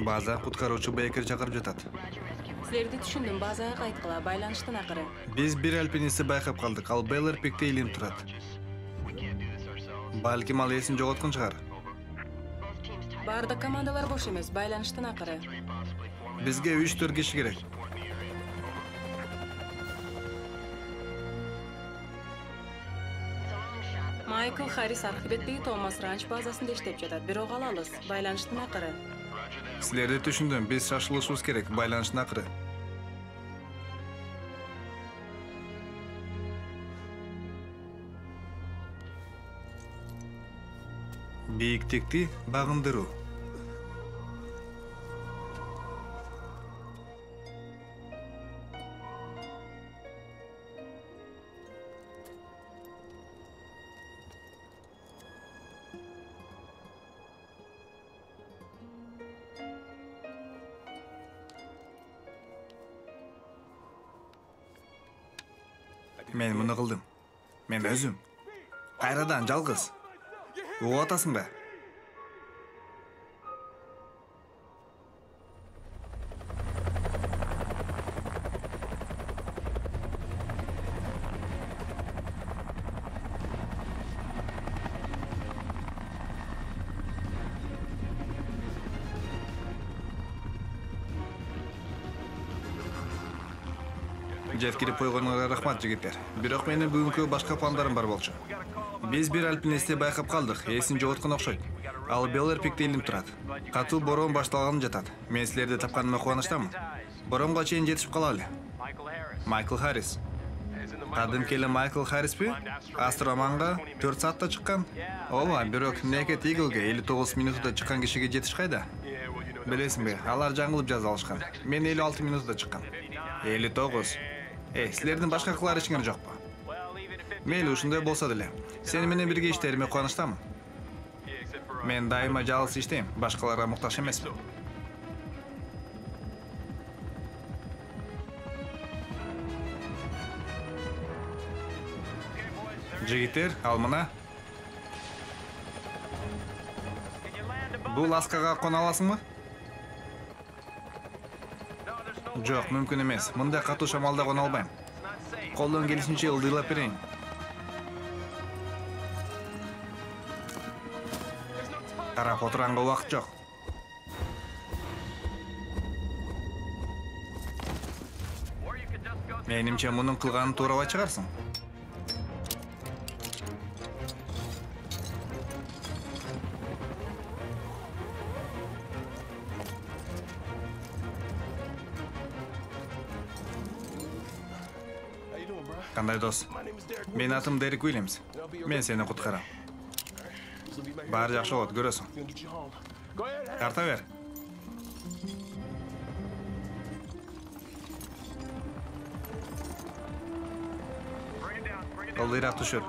База куткаруучу Бейкер чакырып жатат. Силерди түшүндүм, базага кайткыла, байланыштын акыры. Биз бир альпинистти байкап калдык, ал Беллер Пикте илинип турат. Балким ал эсин жоготкон чыгар. Бардык командалар бош эмес, байланыштын акыры. Бизге 3-4 киши керек. Майкл Харрис архиветтеги Томас Ранч базасында иштеп жатат, бирок ал алыс, байланыштын акыры. Силерди түшүндүм, биз шашылышыбыз керек, байланыштын акыры. Бийиктикти багындыруу. Мен муну кылдым. Мен өзүм. Кайрадан жалгыз. Угуп атасың ба? Жеткирип койгонуңарга рахмат, жигиттер. Бирок менин бүгүнкү башка пландарым бар болчу. Биз бир альпинистти байкап калдык, эсин жоготкон окшойт. Ал Беллер Пикте илинип турат. Катуу бороон башталган жатат. Мен силерди тапканыма кубанычтамын. Боронго чейин жетишип калалы. Майкл Харрис. Кадимки эле Майкл Харриспи? Астроманга 4 саатта чыккан. Ооба, бирок Naked Eagle'ге 59 минутта чыккан кишиге жетиш кайда? Билесиңби, алар жаңылып жаза алышкан. Мен 56 минутта чыккан. 59. Силердин башка кылар ишиңер жокпу? Мейли ушундай болсо деле. Сени менен бирге иштериме кубанычтамын. Мен дайыма жалгыз иштейм, башкаларга муктаж эмесмин. Жигиттер, ал мына. Бул Аскага кона аласыңбы? Жок, мүмкүн эмес. Мындай катуу шамалда кона албайм. Колдон келишинче ылдыйлап берейин. Карап отуранга убакыт жок. Менимче мунун кылганын туурабай чыгарсың. Кандай дос? Мен атым Дерек Уильямс. Мен сени куткарам. Баары жакшы болот, көрөсүң. Карта бер. Ылдыйраак түшүр.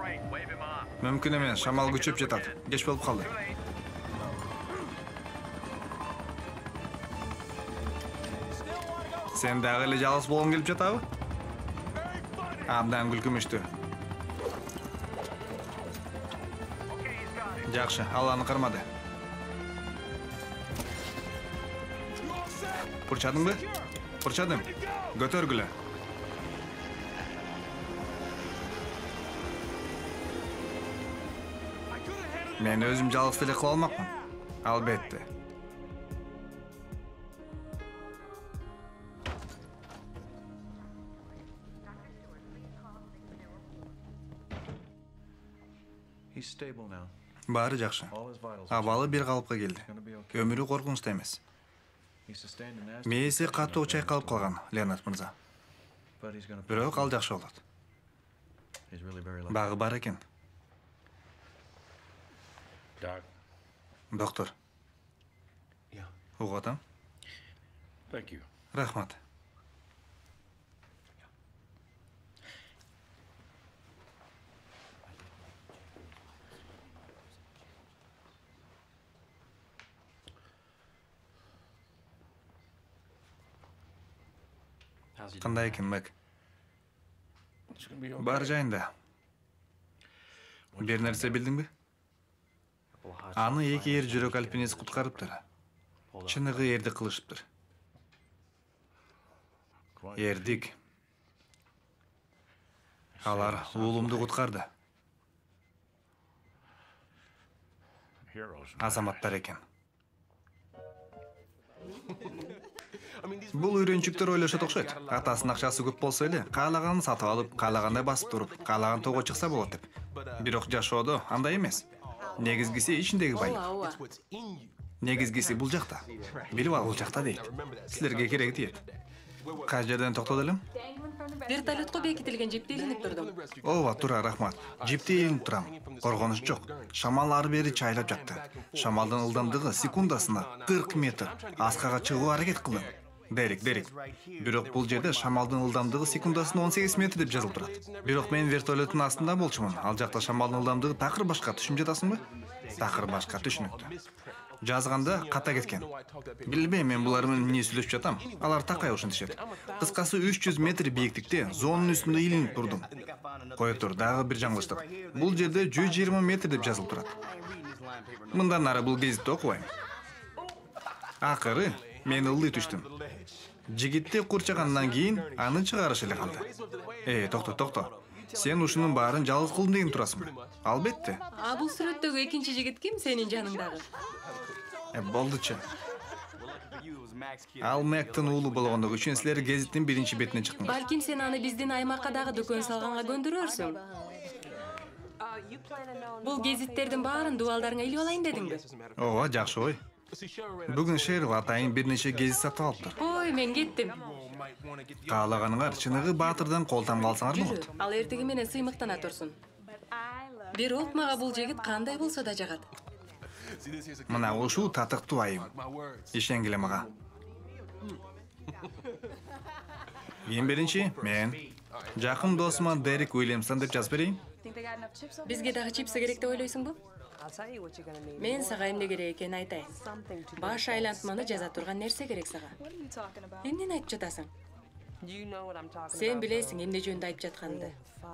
Мүмкүн эмес, шамал күчөп жатат. Кеч болуп калды. Сен дагы эле жалгыз болгоң келип жатабы? Абдан күлкүмүштү. Жакшы, ал аны кырмады. Пурчадыңбы? Пурчадым. Көтөргүлө. Мен өзүм жалгыз эле кыла алмакмын. Албетте. Баары жакшы. Абалы бир калыпка келди. Өмүрү коркунучта эмес. Мээси катуу чайкалып калган, Леонард мырза. Бирок ал жакшы болот. Багы бар экен. Доктор. Угуп атам. Рахмат. Кандай экен, Мэг? Бар жайында. Бир нерсе билдиңби? Аны эки эр жүрөк альпинист куткарыптыр. Чыныгы эрдик кылышыптыр. Эрдик. Алар уулумду куткарды. Азаматтар экен. Бул үйрөнчүктөр ойлошот окшойт. Атасынын акчасы көп болсо эле, каалаганын сатып алып, каалагандай басып туруп, каалаган тоого чыкса болот деп. Бирок жашоодо андай эмес. Негизгиси ичиндеги байлык. Негизгиси бул жакта. Билип ал, бул жакта дейт. Силерге кереги тиет. Кай жерден токтоду элем? Вертолетко бекитилген жипти илинип турдум. Ооба, туура, рахмат. Жипти илинип турам. Коргонуч жок. Шамал ары бери чайлап жатты. Шамалдын ылдамдыгы секундасына 40 метр. Аскага чыгууга аракет кылдым. Дерек. Бирок бул жерде шамалдын ылдамдыгы секундасына 18 метр деп жазылып турат. Бирок мен вертолеттун астында болчумун. Ал жакта шамалдын ылдамдыгы такыр башка, түшүнүп жатасыңбы? Такыр башка түшүнүктүү. Жазганда ката кеткен. Билбейм, мен булар менен эмне сүйлөшүп жатам. Алар такай ушинтишет. Кыскасы 300 метр бийиктикте зонун үстүндө илинип турдум. Кой тур, дагы бир жаңылыштык. Бул жерде 120 метр деп жазылып турат. Мындан ары бул гезитти окубайм. Акыры мен ылдый түштүм. Жигитти курчагандан кийин аны чыгарыш эле калды. Токто. Сен ушунун баарын жалгыз кылдым деген турасыңбы? Албетте. Бул сүрөттөгү экинчи жигит ким сенин жаныңдагы? Болдучу. Ал Мэктин уулу болгондугу үчүн силер гезиттин биринчи бетине чыктыңар. Балким сен аны биздин аймакка дагы дүкөн салганга көндүрөрсүң. Бул гезиттердин баарын дубалдарыңа илип алайын дедиңби? Ооба, жакшы ой. Бүгүн Шерил атайын бир нече гезит сатып алыптыр. Ой, мен кеттим. Каалаганыңар чыныгы баатырдан колтам калсаңар болот. Ал эртеги менен сыймыктана турсун. Бирок мага бул жигит кандай болсо да жагат. Мына ушул татыктуу айым. Ишенгиле мага. Эң биринчи мен жакын досума Дерек Уильямсон деп жазып берейин. Бизге дагы чипсы керек деп ойлойсуңбу? Мен сага эмне керек экенин айтайын. Баш айлантманы жаза турган нерсе керек сага. Эмнени айтып жатасың? Сен билесиң эмне жөнүндө айтып жатканымды.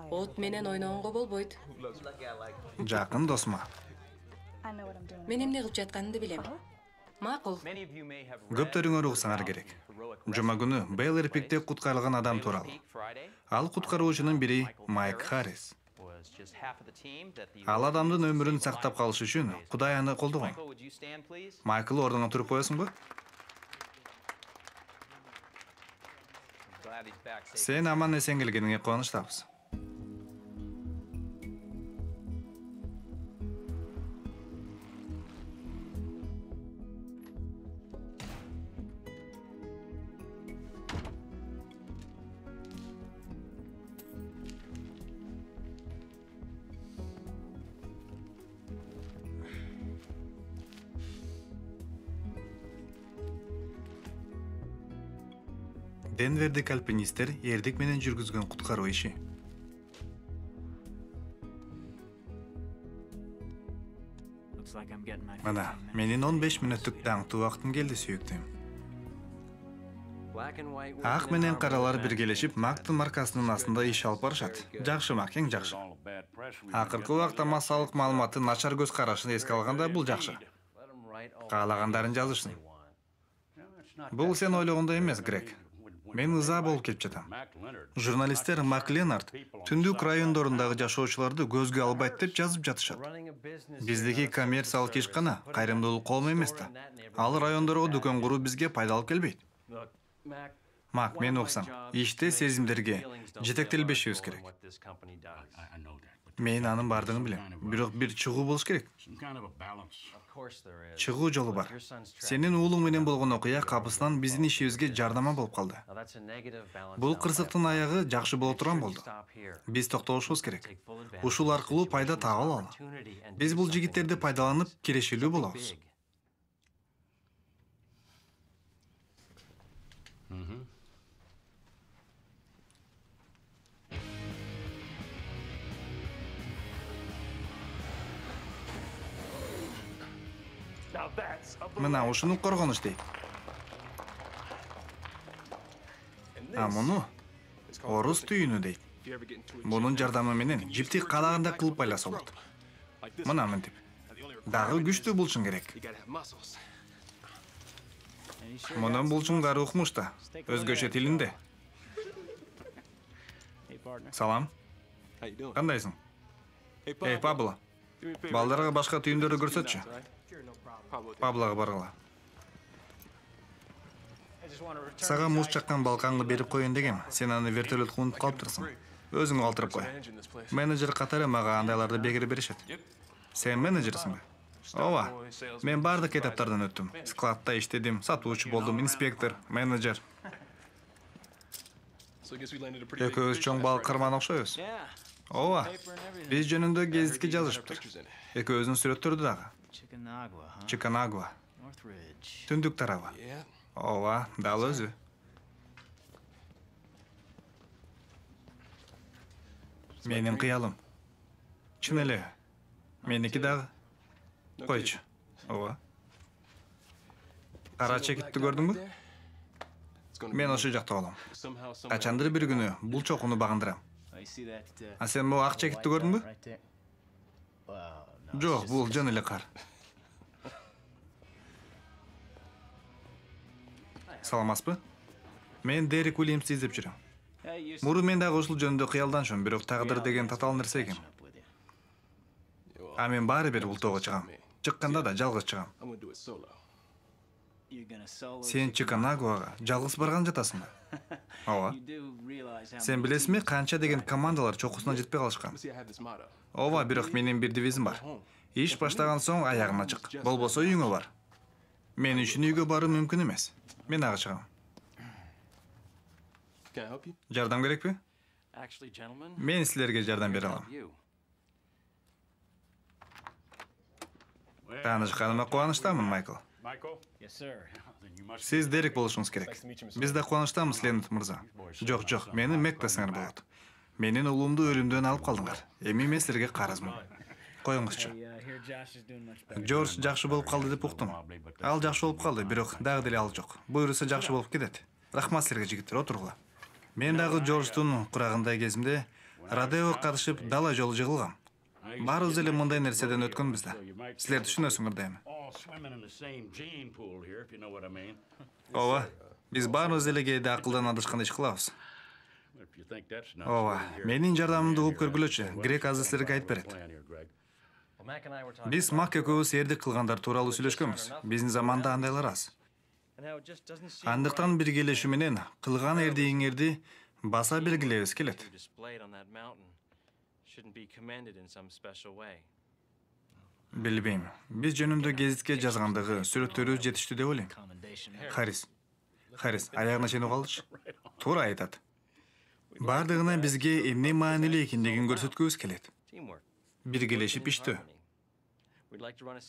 От менен ойногонго болбойт. Жакын досума. Мен эмне кылып жатканымды билем. Макул. Көптөрүңөр угсаңар керек. Жума күнү Бейлер Пикте куткарылган адам тууралуу. Ал куткаруучунун бири Майк Харрис. Ал адамдын өмүрүн сактап калыш үчүн Кудай аны колдогон. Майкл, ордуңа туруп коесуңбу? Сен аман эсен келгениңе кубанычтабыз. Денвердик альпинисттер эрдик менен жүргүзгөн куткаруу иши. Мына, менин 15 мүнөттүк даңктуу убактым келди, сүйүктүм. Ак менен каралар биргелешип Мактын маркасынын астында иш алып барышат. Жакшы Мак, эң жакшы. Акыркы убакта массалык маалыматты начар көз карашын эске алганда бул жакшы. Каалагандарын жазышсын. Бул сен ойлогондой эмес, Грег. Мен ыза болуп кетип жатам. Журналисттер Мак Ленард түндүк райондорундагы жашоочуларды көзгө албайт деп жазып жатышат. Биздики коммерциялык ишкана кайрымдуулук колум эмес да. Ал райондорго дүкөн куруу бизге пайда алып келбейт. Мак, мен уксам, иште сезимдерге жетектелбешибиз керек. Мен анын бардыгын билем. Бирок бир чыгуу болуш керек. Чыгуу жолу бар. Сенин уулуң менен болгон окуя капысынан биздин ишибизге жардама болуп калды. Бул кырсыктын аягы жакшы боло турган болду. Биз токтолушубуз керек. Ушул аркылуу пайда таап алалы. Биз бул жигиттерди пайдаланып кирешилүү болобуз. Мына ушуну коргонуч дейт. А муну орус түйүнү дейт. Мунун жардамы менен жипти каалаганда кылып байласа болот. Мына мынтип. Дагы күчтүү болушуң керек. Мунун булчуңдары укмуш да, өзгөчө тилинде. Салам. Кандайсың? Эй, Пабло. Балдарга башка түйүндөрү көрсөтчү. Паблога баргыла. Сага муз чаккан балканга берип коеюн дегем. Сен аны вертолетко унутуп калыптырсың. Өзүң алтырып кой. Менеджер катары мага андайларды бекер беришет. Сен менеджерсиңби? Ооба. Мен бардык этаптардан өттүм. Складта иштедим, сатуучу болдум, инспектор, менеджер. Экөөбүз чоң балык карман окшойбуз. Ооба. Биз жөнүндө гезитке жазышыптыр. Экөөбүздүн сүрөттөрдү дагы. Чиканагуа. Түндүк тарабы. Ооба, дал өзү. Менин кыялым. Чын эле. Меники дагы. Койчу. Ооба. Кара чекитти көрдүңбү? Мен ошол жакта болом. Качандыр бир күнү бул чокуну багындырам. А сен могу ак чекитти көрдүңбү? Жок, бул жөн эле кар. Саламатсызбы? Мен Дерек Уильямсты издеп жүрөм. Мурун мен дагы ушул жөнүндө кыялданчумун, бирок тагдыр деген татаал нерсе экен. А мен баары бир бул тоого чыгам. Чыкканда да жалгыз чыгам. Сен Чиканагуага жалгыз барган жатасыңбы? Ооба. Сен билесиңби, канча деген командалар чокусуна жетпей калышкан? Ооба, бирок менин бир девизим бар. Иш баштаган соң аягына чык. Болбосо үйүңө бар. Мен үчүн үйгө баруу мүмкүн эмес. Мен ага чыгам. Жардам керекпи? Мен силерге жардам бере алам. Таанышканыма кубанычтамын, Майкл. Сиз Дерек болушуңуз керек. Биз да кубанычтамыз, Леннот мырза. Жок, мени Мек десеңер болот. Менин улумду өлүмдөн алып калдыңар. Эми мен силерге карызмын. Коюңузчу. Джордж жакшы болуп калды деп уктум. Ал жакшы болуп калды, бирок дагы деле ал жок. Буйруса жакшы болуп кетет. Рахмат силерге, жигиттер, отургула. Мен дагы Джордждун курагында кезимде радиого катышып дала жолу жыгылгам. Баарыбыз эле мындай нерседен өткөнбүз да. Силер түшүнөсүңөр дейм. Ооба, биз баарыбыз эле кээде акылдан адышкан иш кылабыз. Ооба, менин жардамымды угуп көргүлөчү. Грек азыр силерге айтып берет. Биз Мак экөөбүз эрдик кылгандар тууралуу сүйлөшкөнбүз. Биздин заманда андайлар аз. Андыктан биргелешүү менен кылган эрдигиңерди баса белгилебиз келет. Билбейм. Биз жөнүндө гезитке жазгандыгы, сүрөттөрү жетиштүү деп ойлойм. Харрис, аягына чейин угалычы. Туура айтат. Бардыгынан бизге эмне маанилүү экендигин көрсөткүбүз келет. Биргелешип иштөө.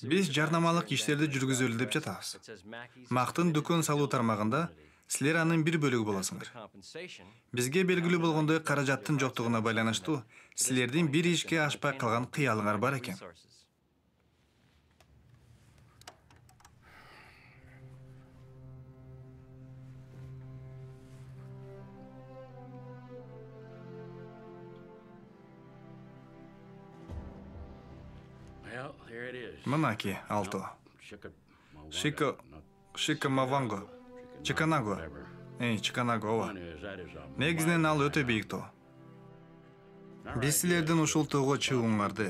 Биз жарнамалык иштерди жүргүзөлү деп жатабыз. Мактын дүкөн салуу тармагында силер анын бир бөлүгү болосуңар. Бизге белгилүү болгондой каражаттын жоктугуна байланыштуу силердин бир ишке ашпай калган кыялыңар бар экен. Мынаки, Алто. Шикамаванго. Чиканагуа. Чиканагуа, ооба. Негизинен ал өтө бийик тоо. Биз силердин ушул тоого чыгууңарды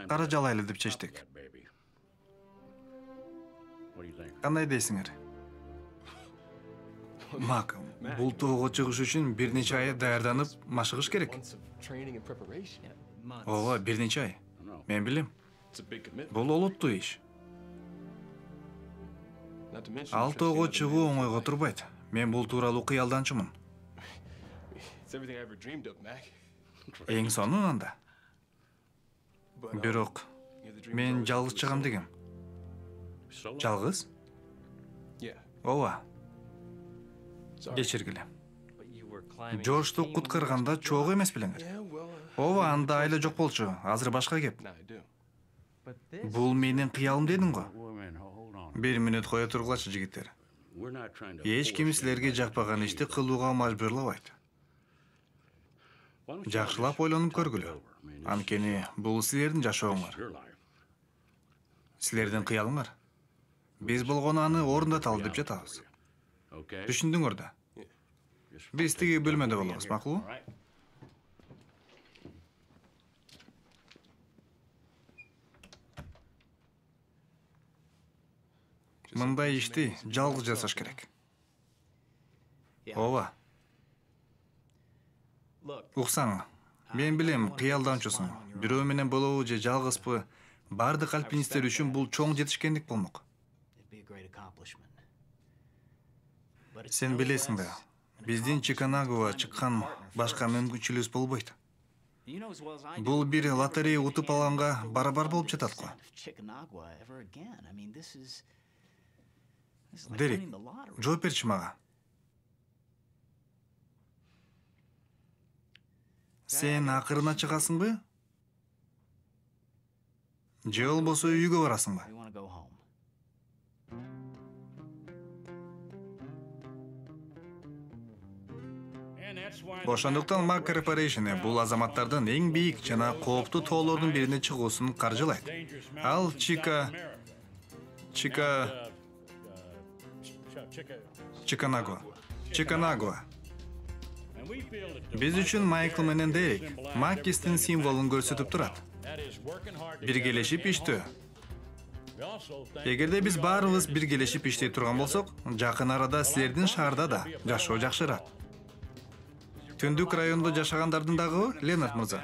кара жалайлы деп чечтик. Кандай дейсиңер? Мак, бул тоого чыгыш үчүн бир нече ай даярданып, машыгыш керек. Ооба, бир нече ай. Мен билем. Бул олуттуу иш. Ал тоого чыгуу оңойго турбайт. Мен бул тууралуу кыялданчумун. Эң сонун анда. Бирок мен жалгыз чыгам дегем. Жалгыз? Ооба. Кечиргиле. Джорджду куткарганда чогуу эмес белеңер. Ооба, анда айла жок болчу. Азыр башка кеп. Бул менин кыялым дедиң го. Бир мүнөт кое тургулачы, жигиттер. Эч ким силерге жакпаган ишти кылууга мажбурлабайт. Жакшылап ойлонуп көргүлө. Анткени бул силердин жашооңор. Силердин кыялыңар. Биз болгону аны орундаталы деп жатабыз. Түшүндүңөр да. Биз тиги бөлмөдө болобуз, макулбу? Мындай ишти жалгыз жасаш керек. Ооба. Уксаң, мен билем кыялданчусуң. Бирөө менен болобу же жалгызбы, бардык альпинисттер үчүн бул чоң жетишкендик болмок. Сен билесиң да, биздин Чиканагоға чыккан башка мүмкүнчүлүгүбүз болбойт. Бул бир лотерея утуп алганга барабар болуп жатат го. Дерек, жооп берчи мага. Сен акырына чыгасыңбы? Же болбосо үйгө барасыңбы? Ошондуктан Mac Corporation бул азаматтардын эң бийик жана кооптуу тоолордун бирине чыгуусун каржылайт. Ал Чиканаго. Биз үчүн Майкл менен Дерек Маккистин символун көрсөтүп турат. Биргелешип иштөө. Эгерде биз баарыбыз биргелешип иштей турган болсок, жакын арада силердин шаарда да жашоо жакшырак. Түндүк райондо жашагандардын дагы, Ленард мырза.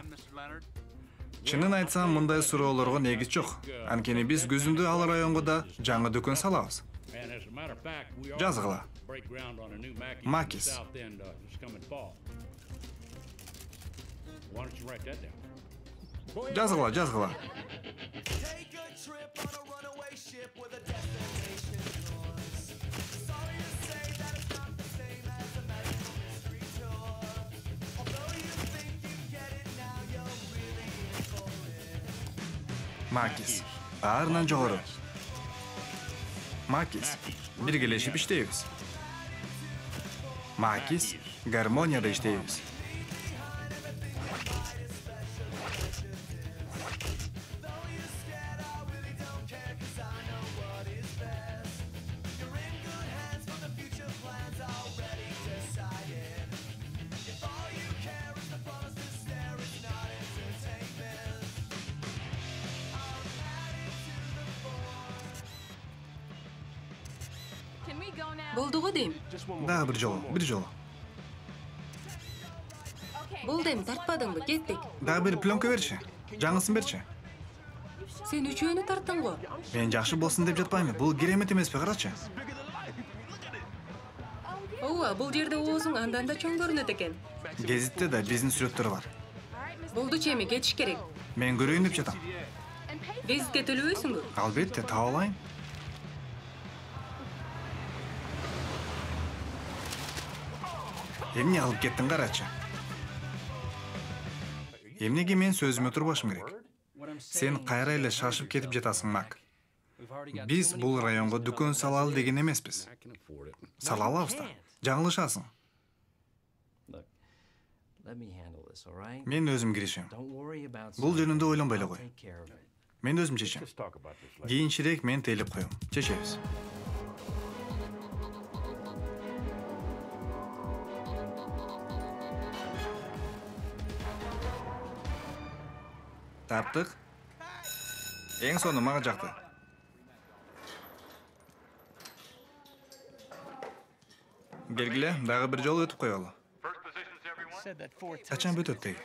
Чынын айтсам, мындай суроолорго негиз жок. Анткени биз көзүндө ал районго да жаңы дүкөн салабыз. Жазгыла. Макис. Жазгыла. Макис. Аарынан жогору. Макис. Биргелешип иштейбиз. Макис. Гармонияда иштейбиз. Болдуго дейм. Да, бир жолу. Болду эми, тартпадыңбы? Кеттик. Да, бир пленка берчи. Жаңысын берчи. Сен үчөөнү тарттың го. Мен жакшы болсун деп жатпайм. Бул керемет эмеспи, карачы. Ооба, бул жерде оозуң андан да чоң көрүнөт экен. Гезитте да биздин сүрөттөр бар. Болду чеми, кетиш керек. Мен көрөйүн деп жатам. Гезитке төлөбөйсүңбү? Албетте, таап алайын. Эмне алып кеттиң, карачы. Эмнеге мен сөзүмө турбашым керек? Сен кайра эле шашып кетип жатасың, Мак. Биз бул районго дүкөн салалы деген эмеспиз. Сала алабыз да. Жаңылышасың. Мен өзүм киришем. Бул жөнүндө ойлонбой эле кой. Мен өзүм чечем. Кийинчерээк мен тейлеп коем. Чечебиз. Тарттык. Эң сону мага жакты. Белгиле, дагы бир жолу өтүп коелу. Качан бүтөт деги?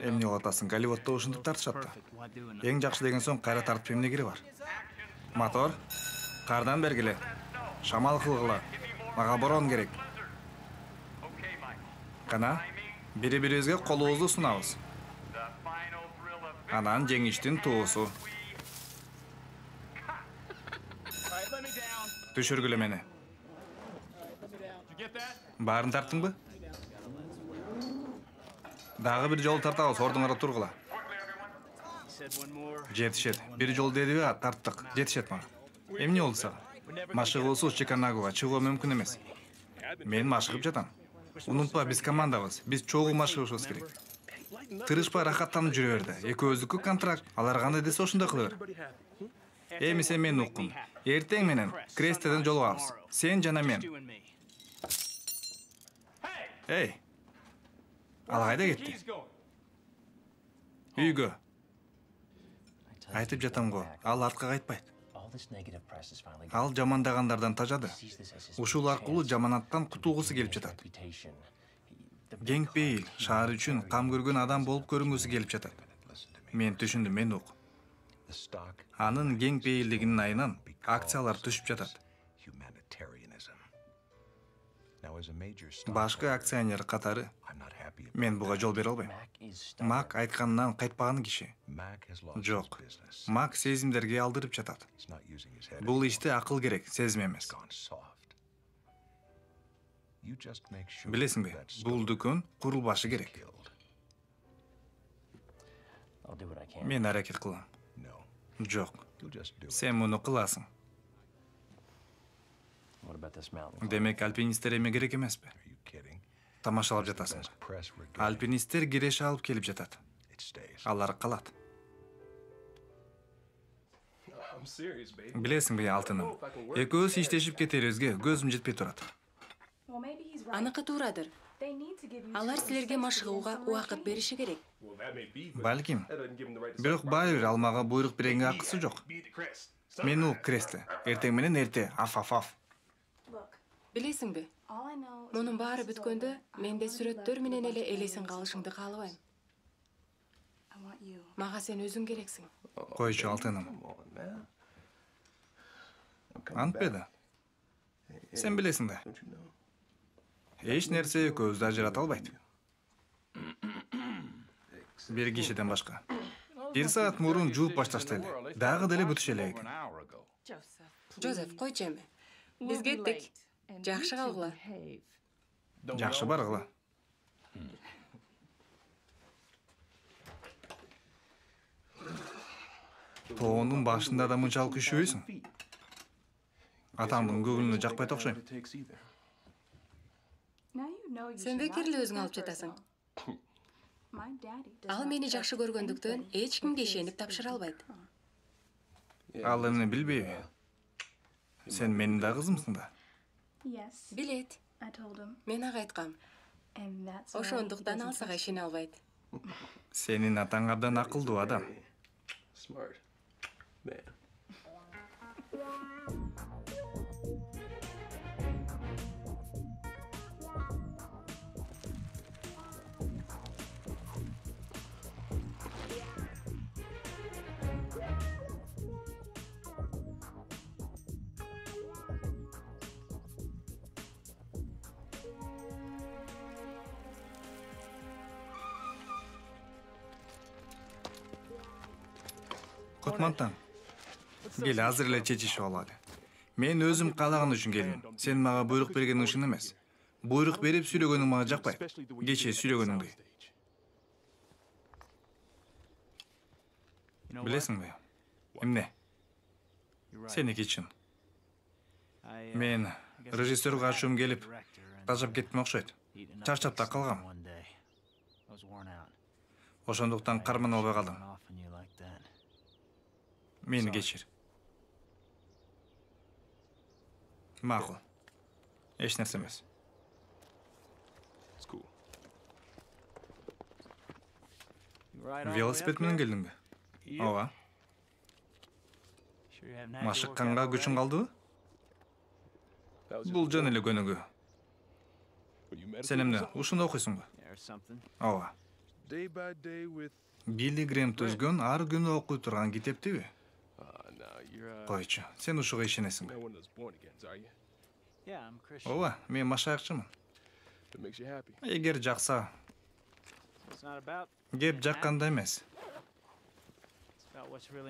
Эмне болуп атасың, Голливудда ушинтип тартышат да. Эң жакшы деген соң кайра тартып эмне кереги бар? Мотор, кардан бергиле. Шамал кылгыла. Мага борон керек. Кана, бири-бирибизге колубузду сунабыз. Анан жеңиштин туусу. Түшүргүлө мени. Баарын тарттыңбы? Дагы бир жолу тартабыз, ордуңарда тургула. Жетишет. Бир жол дедиби, тарттык. Жетишет мага. Эмне болду сага? Машыгуусуз Чиканагоға чыгуу мүмкүн эмес. Мен машыгып жатам. Унутпа, биз командабыз. Биз чогуу машыгышыбыз керек. Тырышпай рахаттанып жүрө бер да. Экөөбүздүкү контракт. Алар кандай десе ошондой кыла бер. Эми сен мени уккун. Эртең менен Крестеден жолугабыз. Сен жана мен. Эй. Ал кайда кетти? Үйгө. Айтып жатам го. Ал артка кайтпайт. Ал жамандагандардан тажады. Ушул аркылуу жаманаттан кутулгусу келип жатат. Генг Бейл шаар үчүн кам көргөн адам болуп көрүнгүсү келип жатат. Мен түшүндүм, мен ук. Анын Генг Бейлдигинин айынан акциялар түшүп жатат. Башкы акционер катары мен буга жол бере албайм. Мак айтканынан кайтпаган киши. Жок. Мак сезимдерге алдырып жатат. Бул иште акыл керек, сезим эмес. Билесиңби, бул дүкөн курулбашы керек. Мен аракет кылам. Жок. Сен муну кыласың. Демек альпинисттер эме керек эмеспи? Тамашалап жатасың. Альпинисттер киреше алып келип жатат. Алар калат. Билесиңби, алтыным, экөөбүз иштешип кетерибизге көзүм жетпей турат. Аныкы туурадыр. Алар силерге машыгууга убакыт бериши керек. Балким. Бирок баары ал мага буйрук бергенге акысы жок. Мен ул Кресте. Эртең менен эрте. Аф. Билесиңби? Мунун баары бүткөндө менде сүрөттөр менен эле элесин калышыңды каалабайм. Мага сен өзүң керексиң. Койчу, алтыным. Антпеда. Сен билесиң да. Эч нерсе экөөбүздү ажырата албайт. Бир кишиден башка. 1 саат мурун жууп башташтайлы. Дагы деле бүтүшө элек экен. Жозеф, койчу эми. Биз кеттик. Жакшы калгыла. Жакшы баргыла. Тоонун башында да мынчалык үшүбөйсүң. Атамдын көңүлүнө жакпайт окшойм. Сен бекерли өзүң алып жатасың. Ал мени жакшы көргөндүктөн эч кимге ишенип тапшыра албайт. Ал эмне билбейби? Сен менин да кызымсың да. Билет. Мен ага айткам. Ошондуктан ал сага ишене албайт. Сенин атаң абдан акылдуу адам. Котмантан. Кел, азыр эле чечишип алалы. Мен өзүм каалаган үчүн келдим. Сен мага буйрук бергениң үчүн эмес. Буйрук берип сүйлөгөнүң мага жакпайт. Кечээ сүйлөгөнүңдү. Билесиңби? Эмне? Сеники чын. Мен режиссерге ачуум келип, тажап кеттим окшойт. Чарчап да калгам. Ошондуктан карман албай калдым. Мени кечир. Макул. Эч нерсе эмес. Велосипед менен келдиңби? Ооба. Машыкканга күчүң калдыбы? Бул жөн эле көнүгүү. Сен эмне, ушунда окуйсуңбу? Ооба. Билли Грэм түзгөн ар күнү окуй турган китептиби? Койчу, сен ушуга ишенесиңби? Ооба, мен машаякчымын. Эгер жакса, кеп жакканда эмес.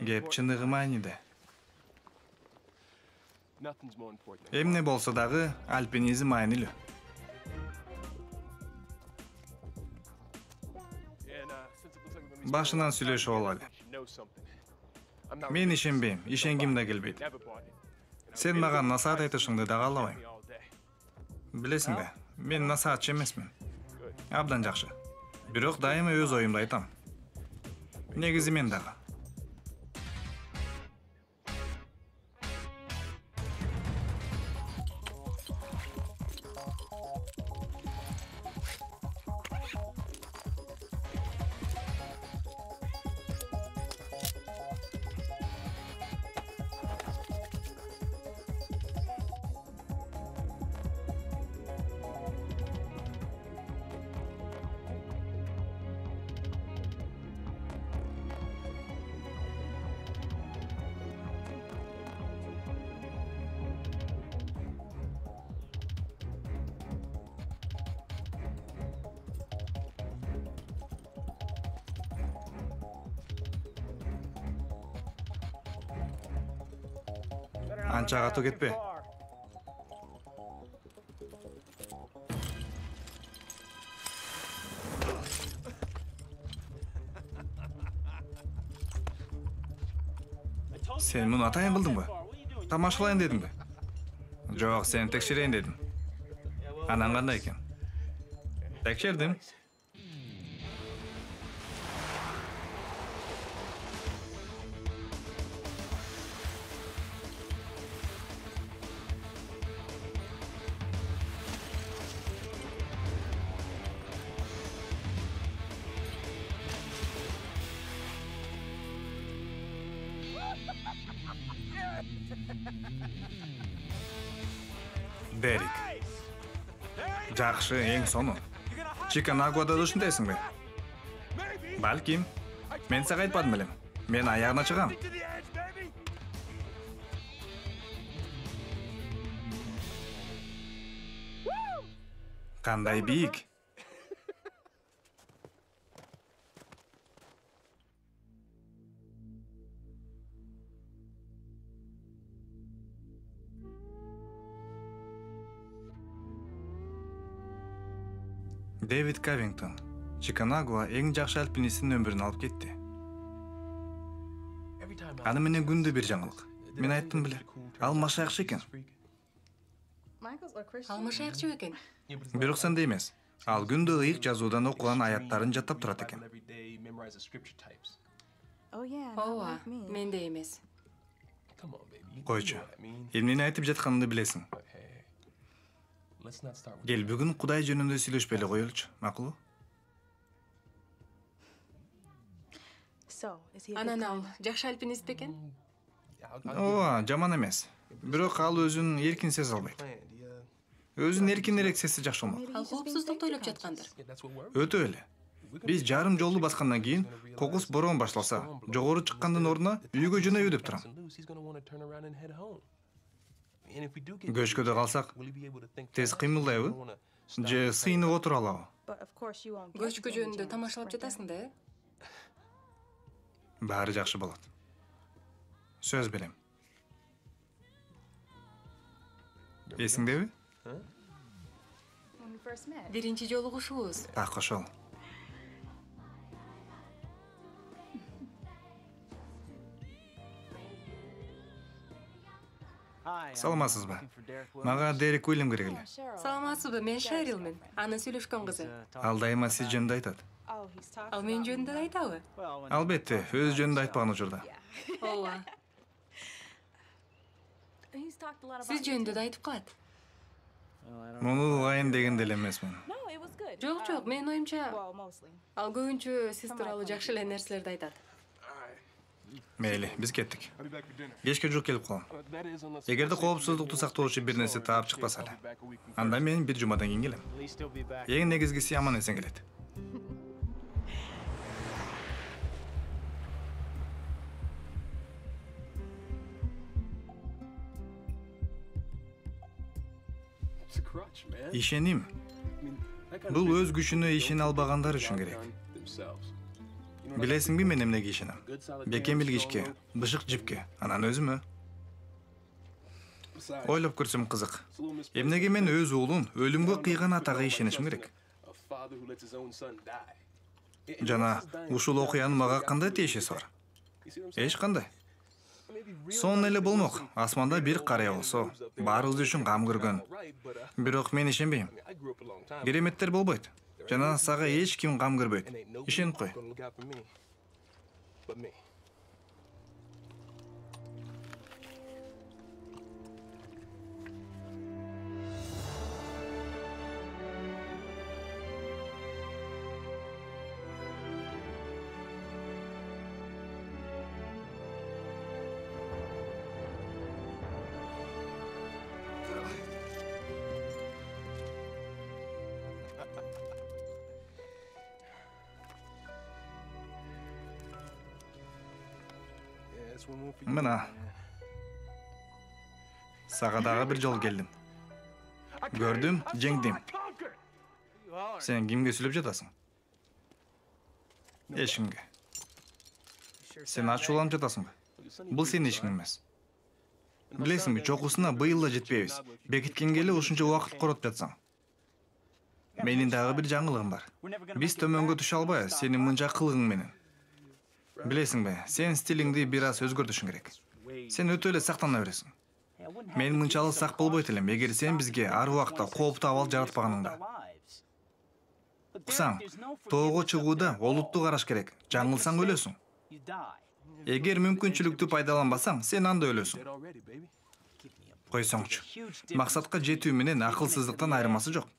Кеп чыныгы мааниде. Эмне болсо дагы альпинизм маанилүү. Башынан сүйлөшүп алалы. Мен ишенбейм, ишенгим да келбейт. Сен мага насаат айтышыңды да каалабайм. Билесиңби, мен насаатчы эмесмин. Абдан жакшы. Бирок дайыма өз оюмду айтам. Негизи мен дагы. Анча катуу кетпе. Sen bunu atayın kıldın mı? Tamaşalayın dedim mi? Жоқ, seni tekşireyim dedim. Anan qanday ekan? Tekşirdim. Derek. Жақшы, ең соны. Чиканагуада ушундайсың бе? Балким. Мен сага айтпадым элем. Мен аягына чыгам. Кандай бийик. Дэвид Кавингтон. Чиканагуа эң жакшы альпинисттин өмүрүн алып кетти. Аны менен күндө бир жаңылык. Мен айттым беле. Ал машаякчы экен. Ал машаякчы экен. Бирок сенде эмес. Ал күндө ыйык жазуудан окуган аяттарын жаттап турат экен. Ооба, менде эмес. Койчу. Эмнени айтып жатканымды билесиң. Кел, бүгүн Кудай жөнүндө сүйлөшпөй коелучу, макулбу? Анан ал жакшы альпинист бекен? Ооба, жаман эмес. Бирок ал өзүн эркин сезе албайт. Өзүн эркинирээк сезсе жакшы болмок. Ал коопсуздукту ойлоп жаткандыр. Өтө эле. Биз жарым жолду баскандан кийин кокус бороон башталса, жогору чыккандын ордуна үйгө жөнөйбү деп турам. Көчкөдө калсак, тез кыймылдайбы? Же сыйынып отура алабы? Көчкү жөнүндө тамашалап жатасың да, Баары жакшы болот. Сөз берем. Эсиңдеби? Биринчи жолугушубуз. Так ошол. Саламатсызбы? Мага Дерек Уильям керек эле. Саламатсызбы, мен Шерилмин. Анын сүйлөшкөн кызы. Ал дайыма сиз жөнүндө айтат. Ал мен жөнүндө айтабы? Албетте, өз жөнүндө айтпаган учурда. Ооба. Сиз жөнүндө да айтып калат. Муну угайын деген деле эмесмин. Жок, менин оюмча ал көбүнчө сиз тууралуу жакшы эле нерселерди айтат. Мейли, биз кеттик. Кечке жук келип калам. Эгерде коопсуздукту сактоочу бир нерсе таап чыкпаса эле, анда мен бир жумадан кийин келем. Эң негизгиси аман эсен келет. Ишеним. Бул өз күчүнө ишене албагандар үчүн керек. Билесиңби мен эмнеге ишенем? Бекемил кишке, бышык жипке, анан өзүмө. Ойлоп көрсөм кызык. Эмнеге мен өз уулун өлүмгө кыйган атага ишенишим керек? Жана ушул окуянын мага кандай тиешеси бар? Эч кандай. Сон эле болмок. Асманда бир карыя болсо, баарыбыз үчүн кам көргөн. Бирок мен ишенбейм. Кереметтер болбойт. Жана сага эч ким кам көрбөйт. Ишенип кой. Мына. Сага дагы бир жол келдим. Көрдүм, жеңдим. Сен кимге сүйлөп жатасың? Эч кимге. Сен ачууланып жатасыңбы? Бул сенин ишиң эмес. Билесиңби, чокусуна быйыл да жетпейбиз. Бекиткенге эле ушунча убакыт коротуп жатсаң. Менин дагы бир жаңылыгым бар. Биз төмөнгө түшө албайбыз сенин мынча кылыгың менен. Билесиңби, сен стилиңди бир аз өзгөртүшүң керек. Сен өтө эле сактана бересиң. Мен мынчалык сак болбойт элем, эгер сен бизге ар убакта кооптуу абал жаратпаганыңда. Уксаң, тоого чыгууда олутту караш керек. Жаңылсаң өлөсүң. Эгер мүмкүнчүлүктү пайдаланбасаң, сен анда өлөсүң. Койсоңчу. Максатка жетүү менен акылсыздыктан айырмасы жок.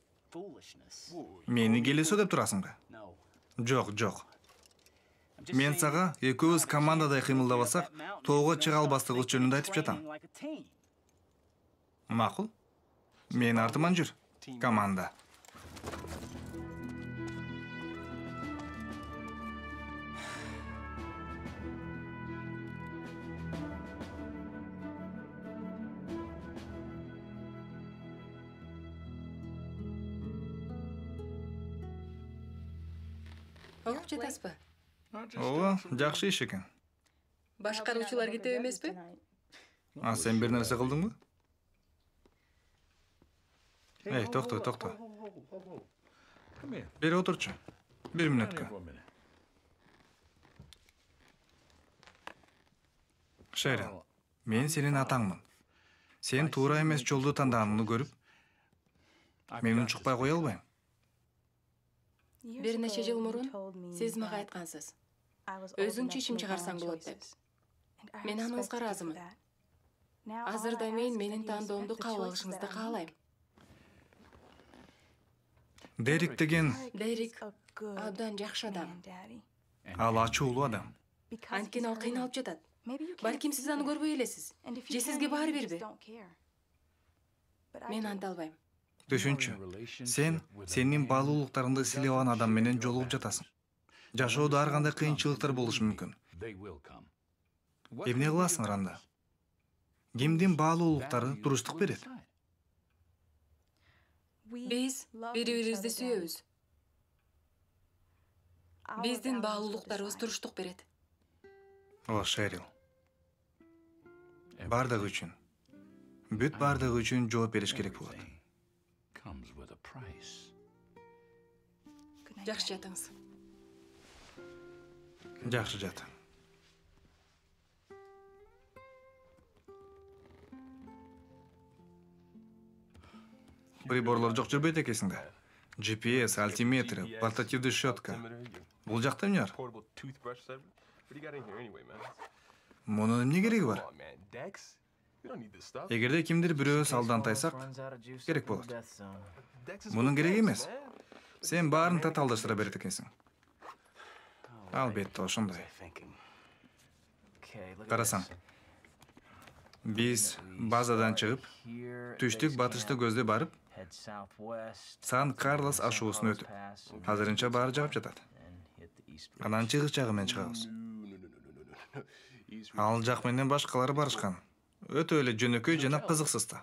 Мени келесо деп турасыңбы? Жок. Мен сага экөөбүз командадай кыймылдабасак, тоого чыга албастыгыбыз жөнүндө айтып жатам. Макул? Мен артыман жүр. Команда. Угуп жатасызбы? Ооба, жакшы иш экен. Башкаруучулар кетип эмеспи? Сен бир нерсе кылдыңбы? Эй, токто. Бери отурчу. 1 мүнөткө. Шерил, мен сенин атаңмын. Сен туура эмес жолду тандаганыңды көрүп, мен унчукпай кое албайм. Бир нече жыл мурун сиз мага айткансыз. Өзүң чечим чыгарсаң болот деп. Мен аныңызга ыраазымын. Азырда мен менин тандоомду кабыл алышыңызды каалайм. Дерек деген Дерек абдан жакшы адам. ал ачуулуу адам. Анткени ал кыйналып жатат. Балким сиз аны көрбөй элесиз. Же сизге баары бирби? Мен антта албайм. Түшүнчү. Сенин баалуулуктарыңды силеп алган адам менен жолугуп жатасың. Жашоодо ар кандай кыйынчылыктар болушу мүмкүн. Эмне кыласың анда? Кимдин баалуулуктары туруштук берет? Биз бири-бирибизди сүйөбүз. Биздин баалуулуктарыбыз туруштук берет. О, Шерил. Бардыгы үчүн. Бүт бардыгы үчүн жооп бериш керек болот. Жакшы жатыңыз. Жакшы жат. Приборлор жок жүрбөйт экенсиң да. GPS, альтиметр, портативдүү щетка. Бул жакта эмне бар? Мунун эмне кереги бар? Эгерде кимдир бирөөбүз алдан тайсак, керек болот. Мунун кереги эмес. Сен баарын татаалдаштыра берет экенсиң. Албетте ошондой. Карасаң. Биз базадан чыгып, түштүк-батышты көздөй барып, Сан-Карлос ашуусун өтүп, азырынча баары жагып жатат. Анан чыгыш жагы менен чыгабыз. Ал жак менен башкалар барышкан. Өтө эле жөнөкөй жана кызыксыз да.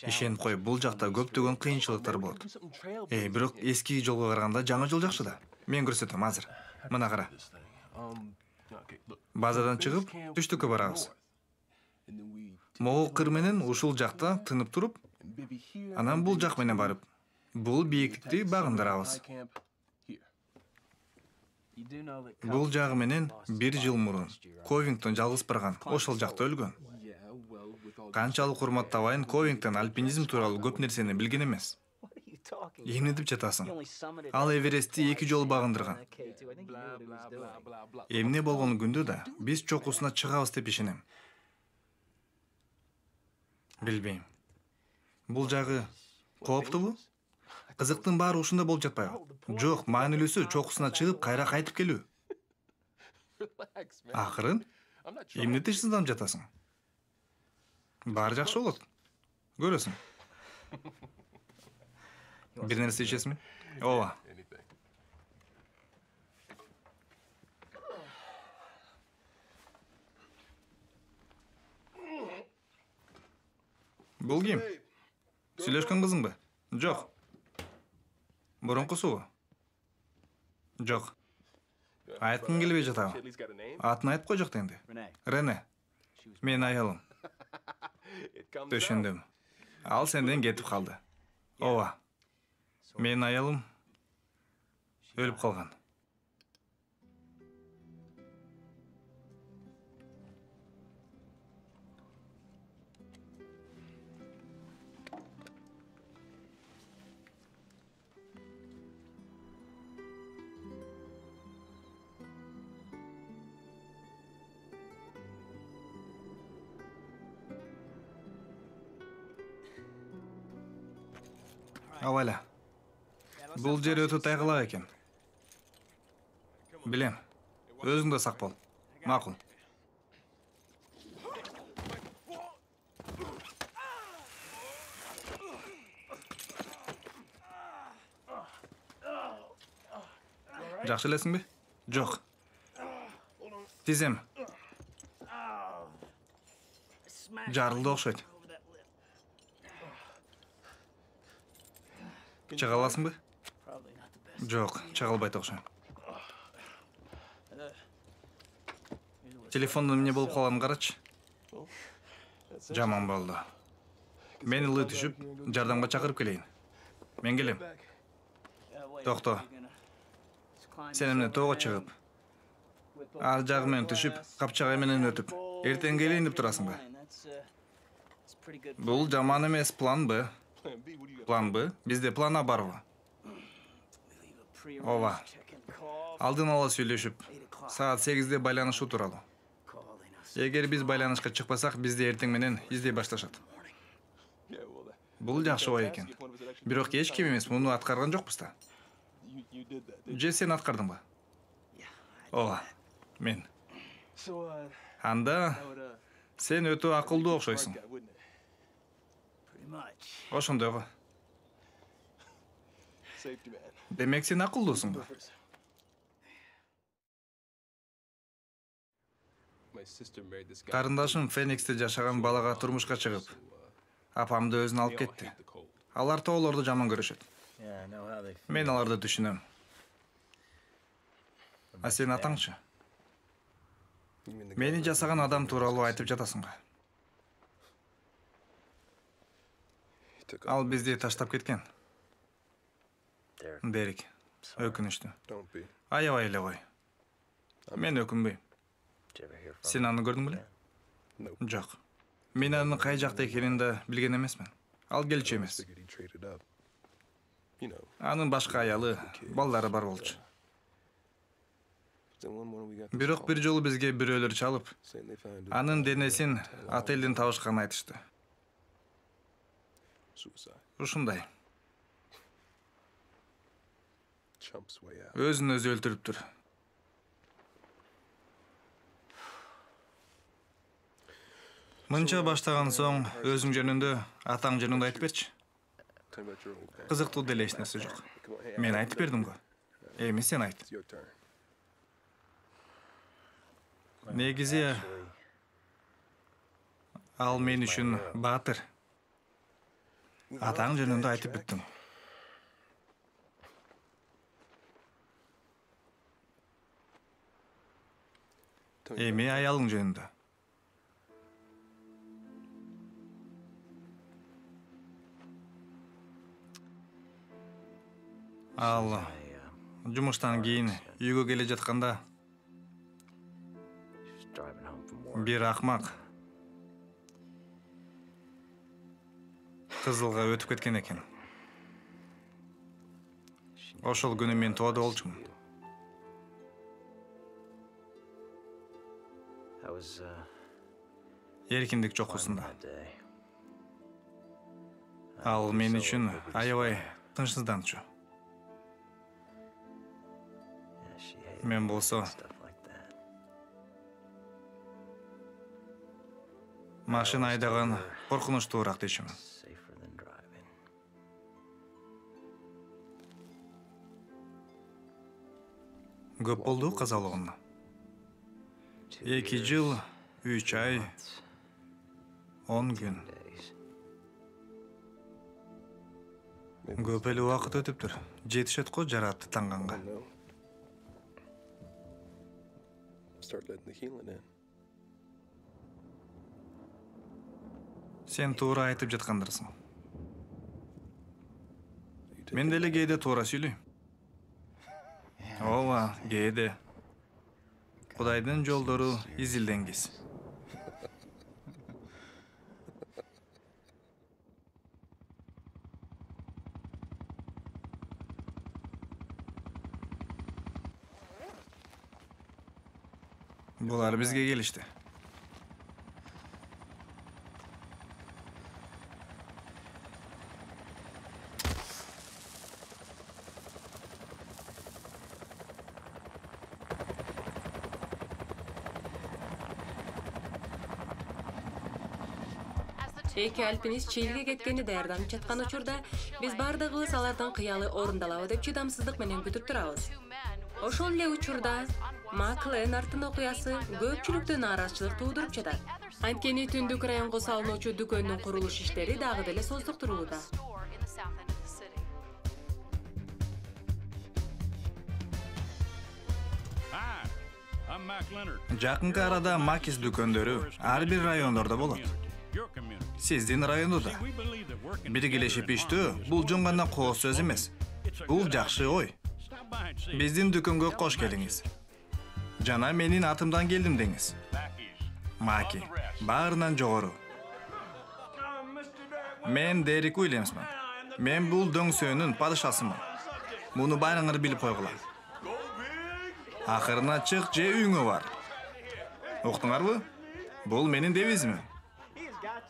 Ишенип кой, бул жакта көптөгөн кыйынчылыктар болот. Бирок эски жолго караганда жаңы жол жакшы да. Мен көрсөтөм азыр. Мына кара. Базадан чыгып, түштүккө барабыз. Могул кыр менен ушул жакта тынып туруп, анан бул жак менен барып, бул бийиктикти багындырабыз. Бул жагы менен 1 жыл мурун Ковингтон жалгыз барган, ошол жакта өлгөн. Канчалык урматтабайын, Ковингтон альпинизм тууралуу көп нерсени билген эмес. Эмне деп жатасың? Ал Эверестти 2 жолу багындырган. Эмне болгон күндө да биз чокусуна чыгабыз деп ишенем. Билбейм. Бул жагы кооптубу? Кызыктын баары ушунда болуп жатпайбы? Жок, маанилүүсү чокусуна чыгып, кайра кайтып келүү. Акырын? Эмне тынчсызданып жатасың? Баары жакшы болот. Көрөсүң. Бир нерсе ичесиңби? Ооба. Бул ким? Сүйлөшкөн кызыңбы? Жок. Мурункусубу? Жок. Айткың келбей жатабы? Атын айтып кой жок деңди. Рене. Менин аялым. Түшүндүм. Ал сенден кетип калды. Ооба. Менин аялым өлүп калган. Аваля. Бул жер өтө тайгылак экен. Билем. Өзүң да сак бол. Макул. Жакшы элесиңби? Жок. Тизем. Жарылды окшойт. Чыга аласыңбы? Жок, чыга албайт окшойм. Телефондун эмне болуп калганын карачы. Жаман болду. Мен ылы түшүп, жардамга чакырып келейин. Мен келем. Токто. Сен эмне тоого чыгып, ар жагы менен түшүп, капчагай менен өтүп, эртең келейин деп турасыңбы? Бул жаман эмес, план Б. План Б? Бизде план А барбы? Ооба. Алдын ала сүйлөшүп, саат 8-де байланышуу тууралуу. Эгер биз байланышка чыкпасак, бизди эртең менен издей башташат. Бул жакшы ой экен. Бирок эч ким эмес муну аткарган жокпуз да. Же сен аткардыңбы? Ооба, мен. Анда сен өтө акылдуу окшойсуң. Ошондой го. Демек сен акылдуусуңбу? Карындашым Фениксте жашаган балага турмушка чыгып, апамды өзүнө алып кетти. Алар тоолорду жаман көрүшөт. Мен аларды түшүнөм. А сен атаңчы? Мени жасаган адам тууралуу айтып жатасыңбы? Ал бизди таштап кеткен. Дерек, өкүнүчтүү. Аябай эле кой. Мен өкүнбөйм. Сен аны көрдүң беле? Жок. Мен анын кай жакта экенин да билген эмесмин. Ал келчү эмес. Анын башка аялы, балдары бар болчу. Бирок бир жолу бизге бирөөлөр чалып, анын денесин отелден табышканын айтышты. Ушундай. Өзүн өзү өлтүрүптүр. Мынча баштаган соң өзүң жөнүндө, атаң жөнүндө айтып берчи. Кызыктуу деле эч нерсе жок. Мен айтып бердим го. Эми сен айт. Негизи ал мен үчүн баатыр. Атаң жөнүндө айтып бүттүм. Эми аялың жөнүндө. Ал жумуштан кийин үйгө келе жатканда бир акмак кызылга өтүп кеткен экен. Ошол күнү мен тоодо болчумун. Эркиндик чокусунда. Ал мен үчүн аябай тынчсыздантчу. Мен болсо машина айдаган коркунучтуураак дешимин. Көп болду каза болгону. 2 жыл, 3 ай, 10 күн. Көп эле убакыт өтүптүр. Жетишет го жаратты таңганга. Sen туура айтып жаткандырсың. Мен деле кээде туура сүйлөйм. Ооба, кээде. Кудайдын жолдору изилденгис. Булар бизге келишти. Эки альпинист Чилиге кеткени даярданып жаткан учурда биз бардыгыбыз алардын кыялы орундалабы деп чыдамсыздык менен күтүп турабыз. Ошол эле учурда Макленартын окуясы көпчүлүктө нааразычылык туудуруп жатат. Анткени түндүк районго салынуучу дүкөндүн курулуш иштери дагы деле создуктурулууда. Жакынкы арада Макис дүкөндөрү ар бир райондордо болот. Сиздин райондо да. Биргелешип иштөө бул жөн гана кооз сөз эмес. Бул жакшы ой. Биздин дүкөнгө кош келиңиз. Жана менин атымдан келдим деңиз. Маки, баарынан жогору. Мен Дерек Уильямсман. Мен бул дөңсөөнүн падышасымын. Муну баарыңар билип койгула. Акырына чык же үйүңө бар. Уктуңарбы? Бул менин девизим.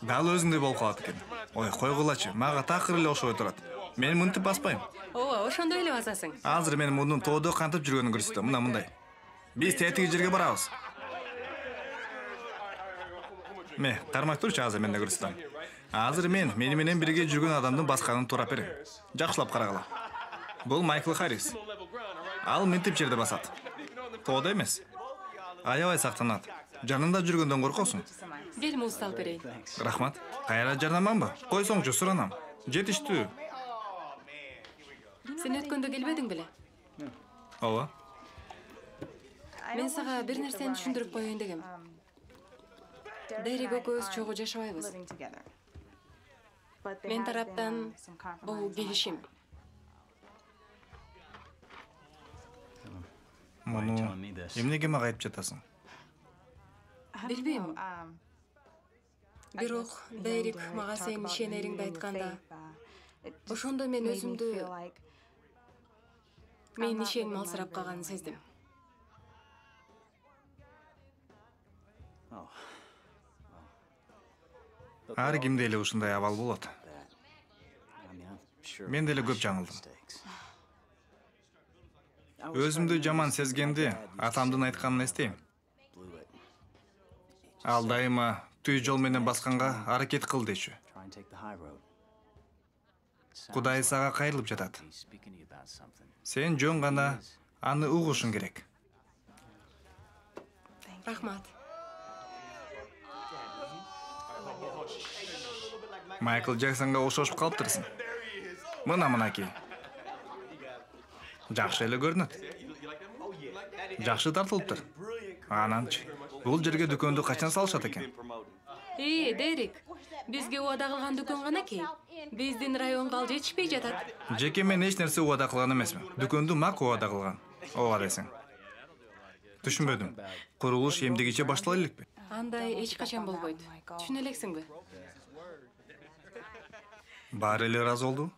Дал өзүндөй болуп калат экен. Ой, койгулачы, мага такыр эле ошой турат. Мен мынтип баспайм. Ооба, ошондой эле басасың. Азыр мен мунун тоодо кантип жүргөнүн көрсөтөм. Мындай. Биз тетиги жерге барабыз. Ме, кармай турчу, азыр мен да көрсөтөм. Азыр мени менен бирге жүргөн адамдын басканын турап берем. Жакшылап карагыла. Бул Майкл Харрис. Ал мынтип жерде басат. Тоодо эмес. Аябай сактанат. Жанында жүргөндөн коркосуң. Бел муз салып берейин. Рахмат. Кайра жардаманбы? Койсоңчу, суранам. Жетиштүү. Сен өткөндө келбедиң беле? Ооба. Мен сага бир нерсени түшүндүрүп коеюн дегем. Дерек экөөбүз чогуу жашабайбыз. Мен тараптан бул келишим. Муну эмнеге мага айтып жатасың? Билбейм. Бирок Дерек мага сенин ишенериңди айтканда, ошондо мен өзүмдү менин ишеним алсырап калганын сездим. Ар кимде эле ушундай абал болот. Мен деле көп жаңылдым. Өзүмдү жаман сезгенди атамдын айтканын эстейм. Ал дайыма түй жол менен басканга аракет кыл дечү. Кудай сага кайрылып жатат. Сен жөн гана аны угушуң керек. Рахмат. Майкл Джексонго окшошуп калыптырсың. Мынакей. Жакшы эле көрүнөт. Жакшы тартылыптыр. Ананчы, бул жерге дүкөндү качан салышат экен? Дерек, бизге убада кылган дүкөн гана ки. Биздин районго ал жетишпей жатат. Жеке мен эч нерсе убада кылган эмесмин. Дүкөндү Мак убада кылган. Ооба десең. Түшүнбөдүм. Курулуш эмдигиче баштала элекпи? Андай эч качан болбойт. Түшүнө элексиңби? Баары эле ыраазы болду?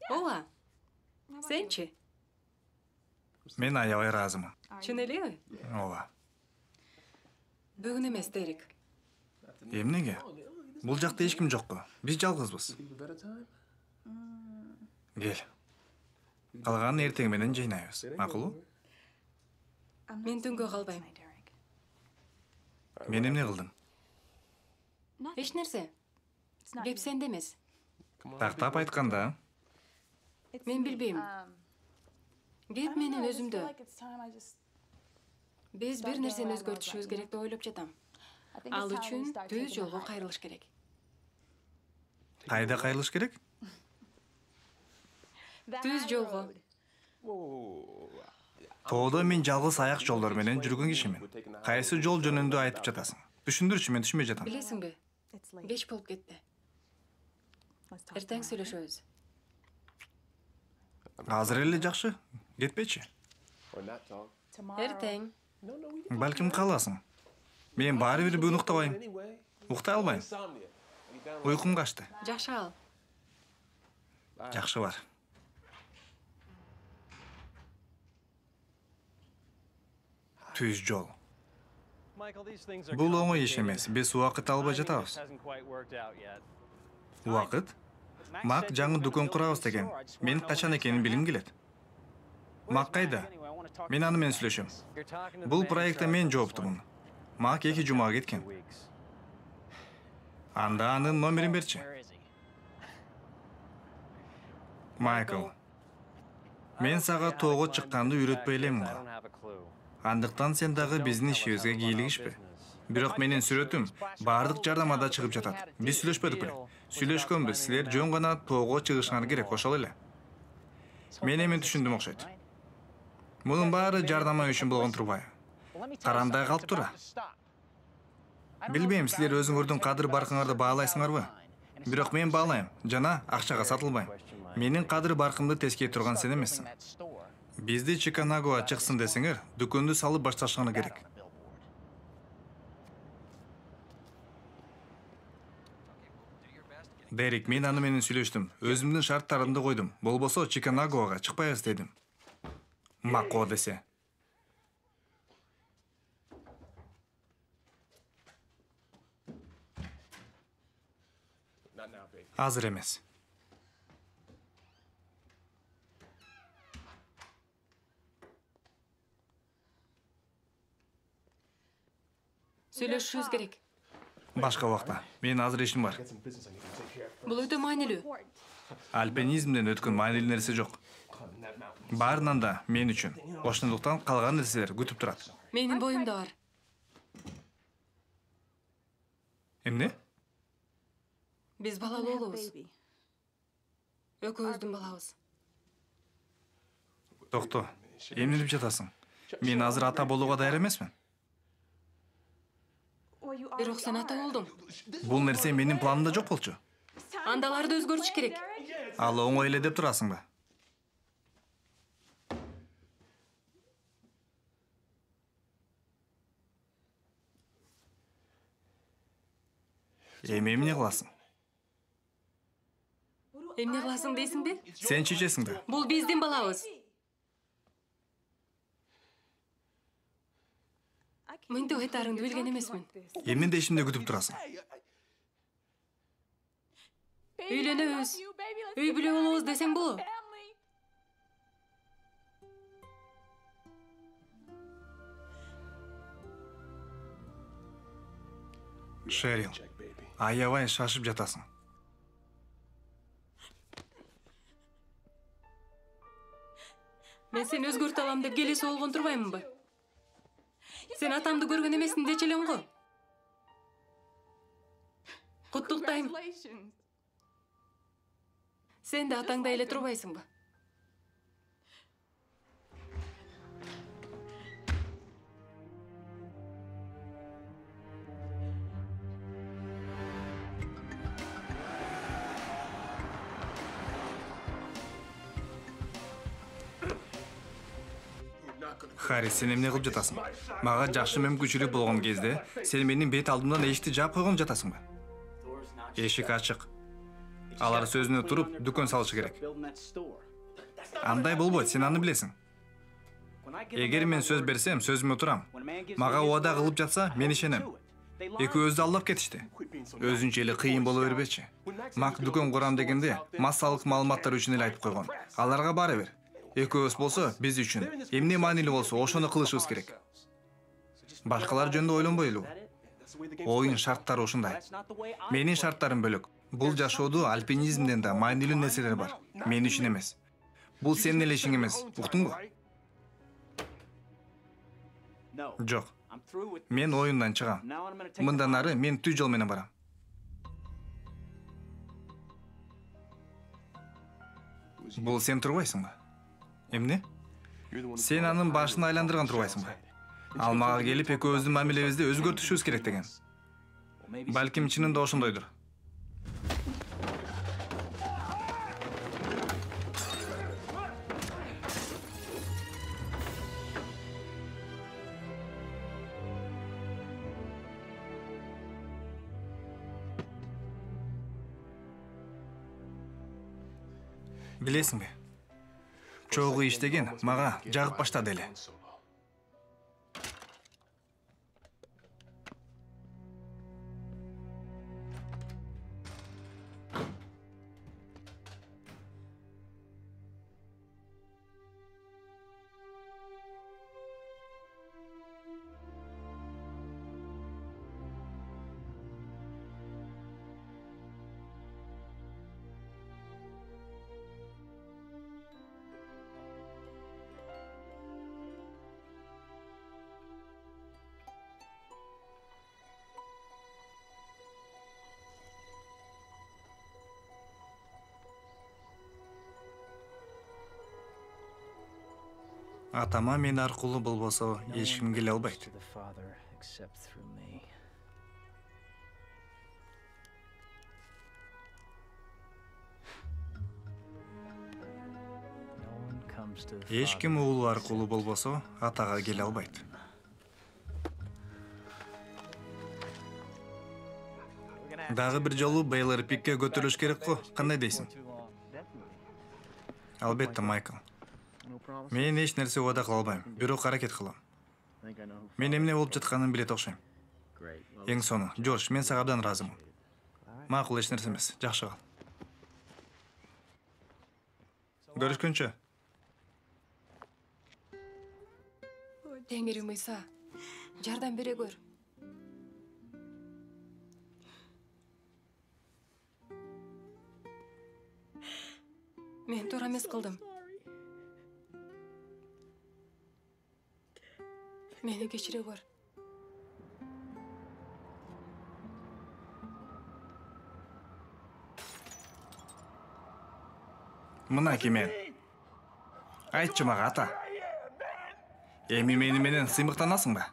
Ооба. Сенчи? Мен аябай ыраазымын. Чын элеби? Ооба. Бүгүн эмес, Дерек. Эмнеге? Бул жакта эч ким жокпу. Биз жалгызбыз. Кел. Калганын эртең менен жыйнайбыз. Макулбу? Мен түнгө калбайм. Мен эмне кылдым? Эч нерсе. Кеп сенде эмес. Тактап айтканда, Мен билбейм. Кеп менин өзүмдө. Биз бир нерсени өзгөртүшүбүз керек деп ойлоп жатам. Ал үчүн түз жолго кайрылыш керек. кайда кайрылыш керек? Түз жолго. Тоодо мен жалгыз аяк жолдор менен жүргөн кишимин. Кайсы жол жөнүндө айтып жатасың? Түшүндүрчү, мен түшүнбөй жатам. Билесиңби? Кеч болуп кетти. Эртең сүйлөшөбүз. Азыр эле жакшы. Кетпечи. Эртең. Балким каласың. Мен баары бир бүгүн уктабайм. Уктай албайм. Уйкум качты. Жакшы ал. Жакшы бар. Түз жол. Бул оңой иш эмес. Биз убакыт албай жатабыз. Убакыт? Мак жаңы дүкөн курабыз деген. Мен качан экенин билгим келет. Мак кайда? Мен аны менен сүйлөшөм. Бул проектте мен жооптумун. Мак 2 жумага кеткен. Анда анын номерин берчи. Майкл, мен сага тоого чыкканды үйрөтпөй элемин го. Андыктан сен дагы биздин ишибизге кийлигишпи. Бирок менин сүрөтүм баардык жардамада чыгып жатат. Биз сүйлөшпөдүк беле. Сүйлөшкөнбүз, силер жөн гана тоого чыгышыңар керек, ошол эле. Мен эми түшүндүм окшойт. Мунун баары жардама үчүн болгон турбайбы? Карандай калып тура. Билбейм, силер өзүңөрдүн кадыр баркыңарды баалайсыңарбы? Бирок мен баалайм, жана акчага сатылбайм. Менин кадыр баркымды тескей турган сен эмессиң. Бизди Чикагога чыксын десеңер, дүкөндү салып башташыңар керек. Дерек, мен аны менен сүйлөштүм. Өзүмдүн шарттарымды койдум. Болбосо Чикагога чыкпайбыз дедим. Макко десе. Азыр эмес. Сүйлөшүшүбүз керек. Башка убакта. Мен азыр ишим бар. Бул өтө маанилүү. Альпинизмден өткөн маанилүү нерсе жок. Баарынан да мен үчүн. Ошондуктан калган нерселер күтүп турат. Менин боюмда бар. Эмне? Биз балалуу болобуз. Экөөбүздүн балабыз. Токто. Эмне деп жатасың? Мен азыр ата болууга даяр эмесмин. Бирок сен ата болдуң. Бул нерсе менин планымда жок болчу. Андаларды өзгөртүш керек. Ал оңой эле деп турасыңбы? Эми эмне кыласың? Эмне кыласың дейсиңби? Сен чечесиң да. Бул биздин балабыз. Мынтип айтарыңды билген эмесмин. Эмне дешимди күтүп турасың? Үйлөнөбүз. Үй бүлө болобуз десең болобу? Шерил, аябай шашып жатасың. Мен сени өзгөртө алам деп келеси болгон турбаймынбы? Сен атамды көргөн эмесин дечи элем го. Куттуктайм. Сен да атаңдай эле турбайсыңбы? Харри, сен эмне кылып жатасың? Мага жакшы мүмкүнчүлүк болгон кезде сен менин бет алдымдан эшикти жаап койгон жатасыңбы? Эшик ачык. Алар сөзүнө туруп, дүкөн салышы керек. Андай болбойт, сен аны билесиң. Эгер мен сөз берсем, сөзүмө турам. Мага убада кылып жатса, мен ишенем. Экөөбүздү алдап кетишти. Өзүнчө эле кыйын боло бербечи. Мак дүкөн курам дегенде, массалык маалыматтар үчүн эле айтып койгон. Аларга бара бер. Экөөбүз болсо, биз үчүн эмне маанилүү болсо, ошону кылышыбыз керек. Башкалар жөнүндө ойлонбойлу. Оюн шарттары ушундай. Менин шарттарым бөлөк. Бул жашоодо альпинизмден да маанилүү нерселер бар. Мен үчүн эмес. Бул сенин эле ишиң эмес, уктуңбу? Жок. Мен оюндан чыгам. Мындан ары мен түз жол менен барам. Бул сен турбайсыңбы? Эмне? Сен анын башын айландырган турбайсыңбы? Ал мага келип экөөбүздүн мамилебизди өзгөртүшүбүз керек деген. Балким чынында ошондойдур. Билесиңби? Чогуу иштеген мага жагып баштады эле. Атама мен аркылуу болбосо эч ким келе албайт. Эч ким уулу аркылуу болбосо атага келе албайт. Дагы бир жолу Бейлер Пикке көтөрүлүш керек го, кандай дейсиң? Албетте, Майкл. Мен эч нерсе убада кыла албайм, бирок аракет кылам. Мен эмне болуп жатканын билет окшойм. Эң сону, Джордж, мен сага абдан ыраазымын. Макул, эч нерсе эмес, жакшы кал. Көрүшкөнчө. Теңирим Ыйса, жардам бере көр. Мен туура эмес кылдым. Мени кечире көр. Мынакей мен. Айтчы мага, ата. Эми мени менен сыймыктанасың ба?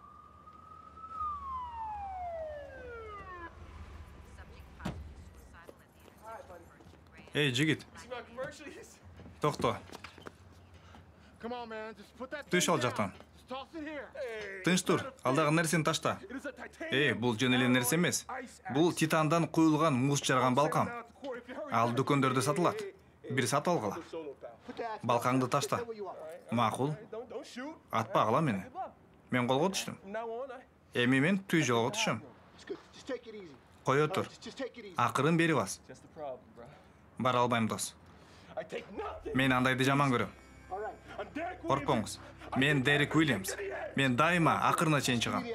Эй, жигит. Токто. Түш ал жактан. Тынч тур, алдагы нерсени ташта. Бул жөн эле нерсе эмес. Бул титандан куюлган муз жарган балкам. Ал дүкөндөрдө сатылат. Бир сатып алгыла. Балкаңды ташта. Макул. Атпагыла мени. Мен колго түштүм. Эми мен түз жолго түшөм. Кое тур. Акырын бери бас. Бара албайм, дос. Мен андайды жаман көрөм. Коркпоңуз. Мен Дерек Уильямс. Мен дайыма акырына чейин чыгам.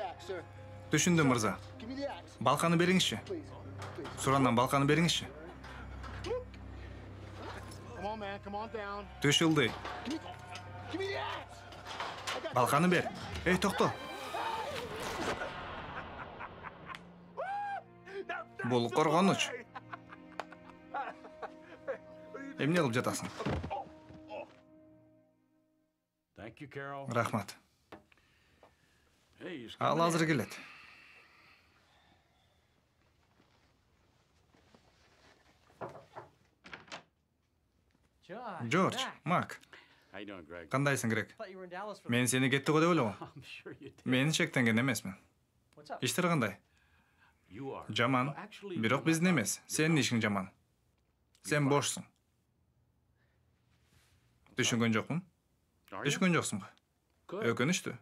Түшүндүм, мырза. Балканы бериңизчи. Сурандан балканы бериңизчи. Түшүлдү. Балканы бер. Эй, токто. Бул коргонуч. Эмне кылып жатасың? Рахмат. Ал азыр келет. Джордж, Мак. Кандайсың, Грег? Мен сени кетти го деп ойлогом. Мен шектенген эмесмин. Иштер кандай? Жаман. Бирок биздин эмес. Сенин ишиң жаман. Сен бошсуң. Түшүнгөн жокмун? Түшүнгөн жоксуңбу? Өкүнүчтүү.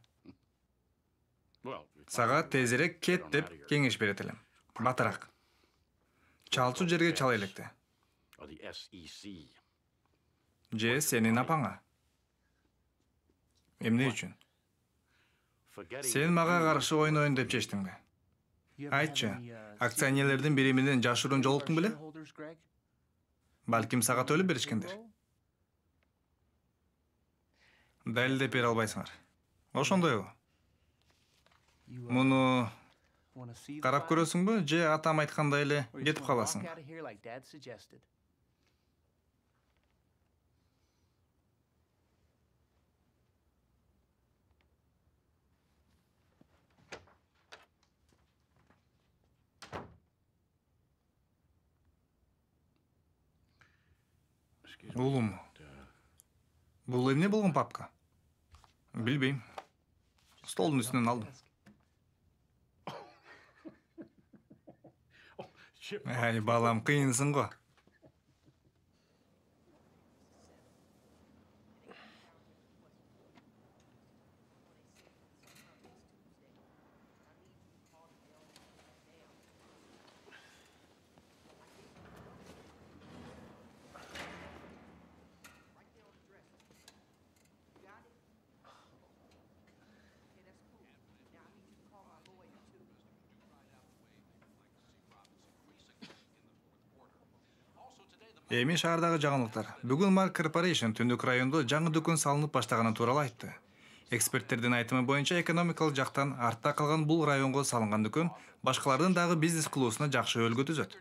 Сага тезирээк кет деп кеңеш берет элем. Батыраак. Чалчу жерге чала электе. Же сенин апаңа. Эмне үчүн? Сен мага каршы ойноюн деп чечтиңби? Айтчы, акционерлердин бири менен жашыруун жолуктуң беле? Балким сага төлөп беришкендир. Далилдеп бере албайсыңар. Ошондойбу? Муну карап көрөсүңбү, же атам айткандай эле кетип каласың? Улум. Бул эмне болгон папка? Билбейм. Столдун үстүнөн алдым. Ай, балам, кыйынсың го. Эми шаардагы жаңылыктар. Бүгүн Mark Corporation түндүк райондо жаңы дүкөн салынып баштаганы тууралуу айтты. Эксперттердин айтымы боюнча экономикалык жактан артта калган бул районго салынган дүкөн башкалардын дагы бизнес кылуусуна жакшы өлгө түзөт.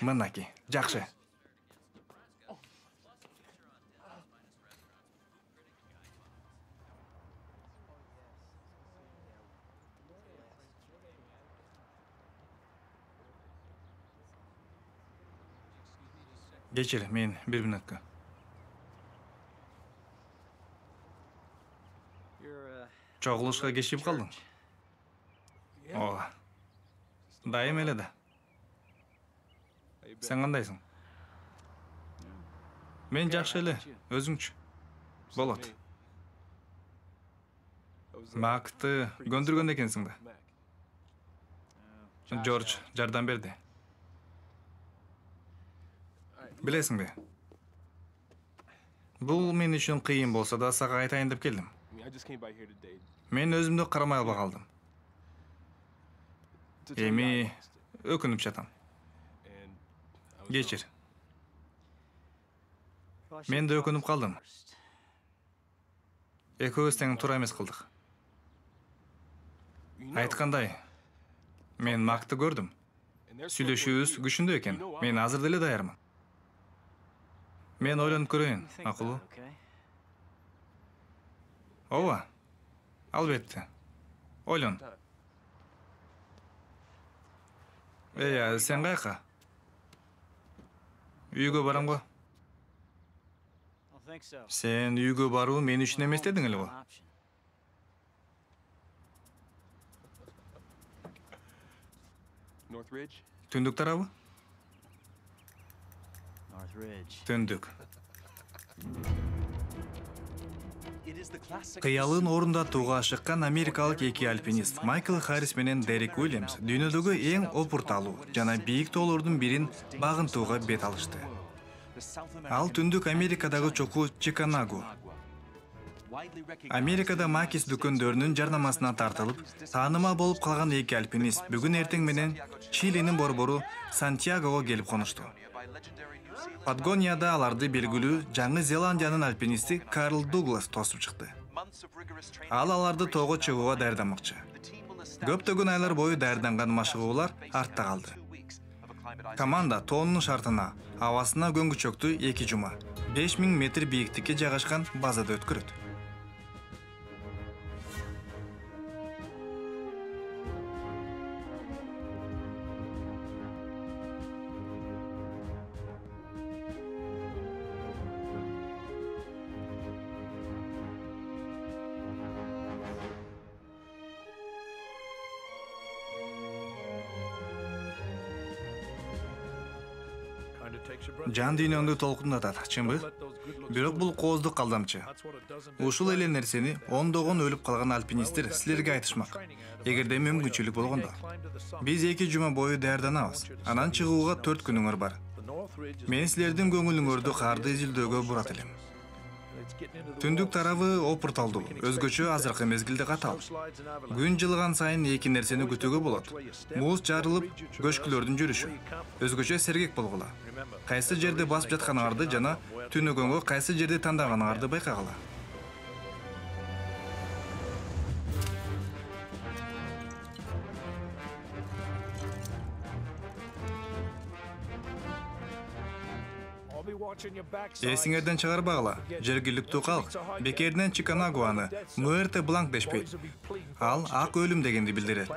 Мынаки, жакшы. Geçir, men bir minutка. Чогулушка кечип калдың? Ооба. Дайым эле да. Сен кандайсың? Мен жакшы эле, өзүңчү. Болот. Макты көндүргөн экенсиң да. Жорж жардам берди. Билесиң бе? Бул мен үчүн кыйын болсо да сага айтайын деп келдим. Мен өзүмдү карамай албай калдым. Эми өкүнүп жатам. Кечир. Мен да өкүнүп калдым. Экөөбүз тең туура эмес кылдык. Айткандай, мен Макты көрдүм. Сүйлөшүүбүз күчүндүү экен. Мен азыр деле даярмын. Мен ойлонуп көрөйүн, акылуу. Ооба. Албетте. Ойлон. Сен каяка? Үйгө барам го. Сен үйгө баруу мен үчүн эмес дедиң эле го. Түндүк тарабы? Түндүк. Кыялын орундатууга ашыккан америкалык эки альпинист Майкл Харрис менен Дерек Уильямс дүйнөдөгү эң опурталуу жана бийик тоолордун бирин багынтууга бет алышты. Ал түндүк Америкадагы чокуу Чиканагу. Америкада макис дүкөндөрүнүн жарнамасына тартылып, таанымал болуп калган эки альпинист бүгүн эртең менен Чилинин борбору Сантьягого келип конушту. Патагонияда аларды белгилүү Жаңы Зеландиянын альпинисти Карл Дуглас тосуп чыкты. Ал аларды тоого чыгууга даярдамакчы. Көптөгөн айлар бою даярданган машыгуулар артта калды. Команда тоонун шартына, абасына көңгүчөктү 2 жума 5000 метр бийиктикке жайгашкан базада өткөрөт. Жан дүйнөңдү толкундатат, чынбы? Бирок бул кооздук калдамчы. Ушул эле нерсени ондогон өлүп калган альпинисттер силерге айтышмак. Эгерде мүмкүнчүлүк болгондо. Биз 2 жума бою даярданабыз. Анан чыгууга 4 күнүңөр бар. Мен силердин көңүлүңөрдү карды изилдөөгө бурат элем. Түндүк тарабы опурталдуу, өзгөчө азыркы мезгилде катал. Күн жылган сайын эки нерсени күтүүгө болот. Муз жарылып, көчкүлөрдүн жүрүшү. Өзгөчө сергек болгула. Кайсы жерде басып жатканыңарды жана түнөгөнгө кайсы жерде тандаганыңарды байкагыла. Эсиңерден чыгарбагыла. Жергиликтүү калк бекерден Чиканагуаны Муэрте Бланк дешпейт. Ал ак өлүм дегенди билдирет.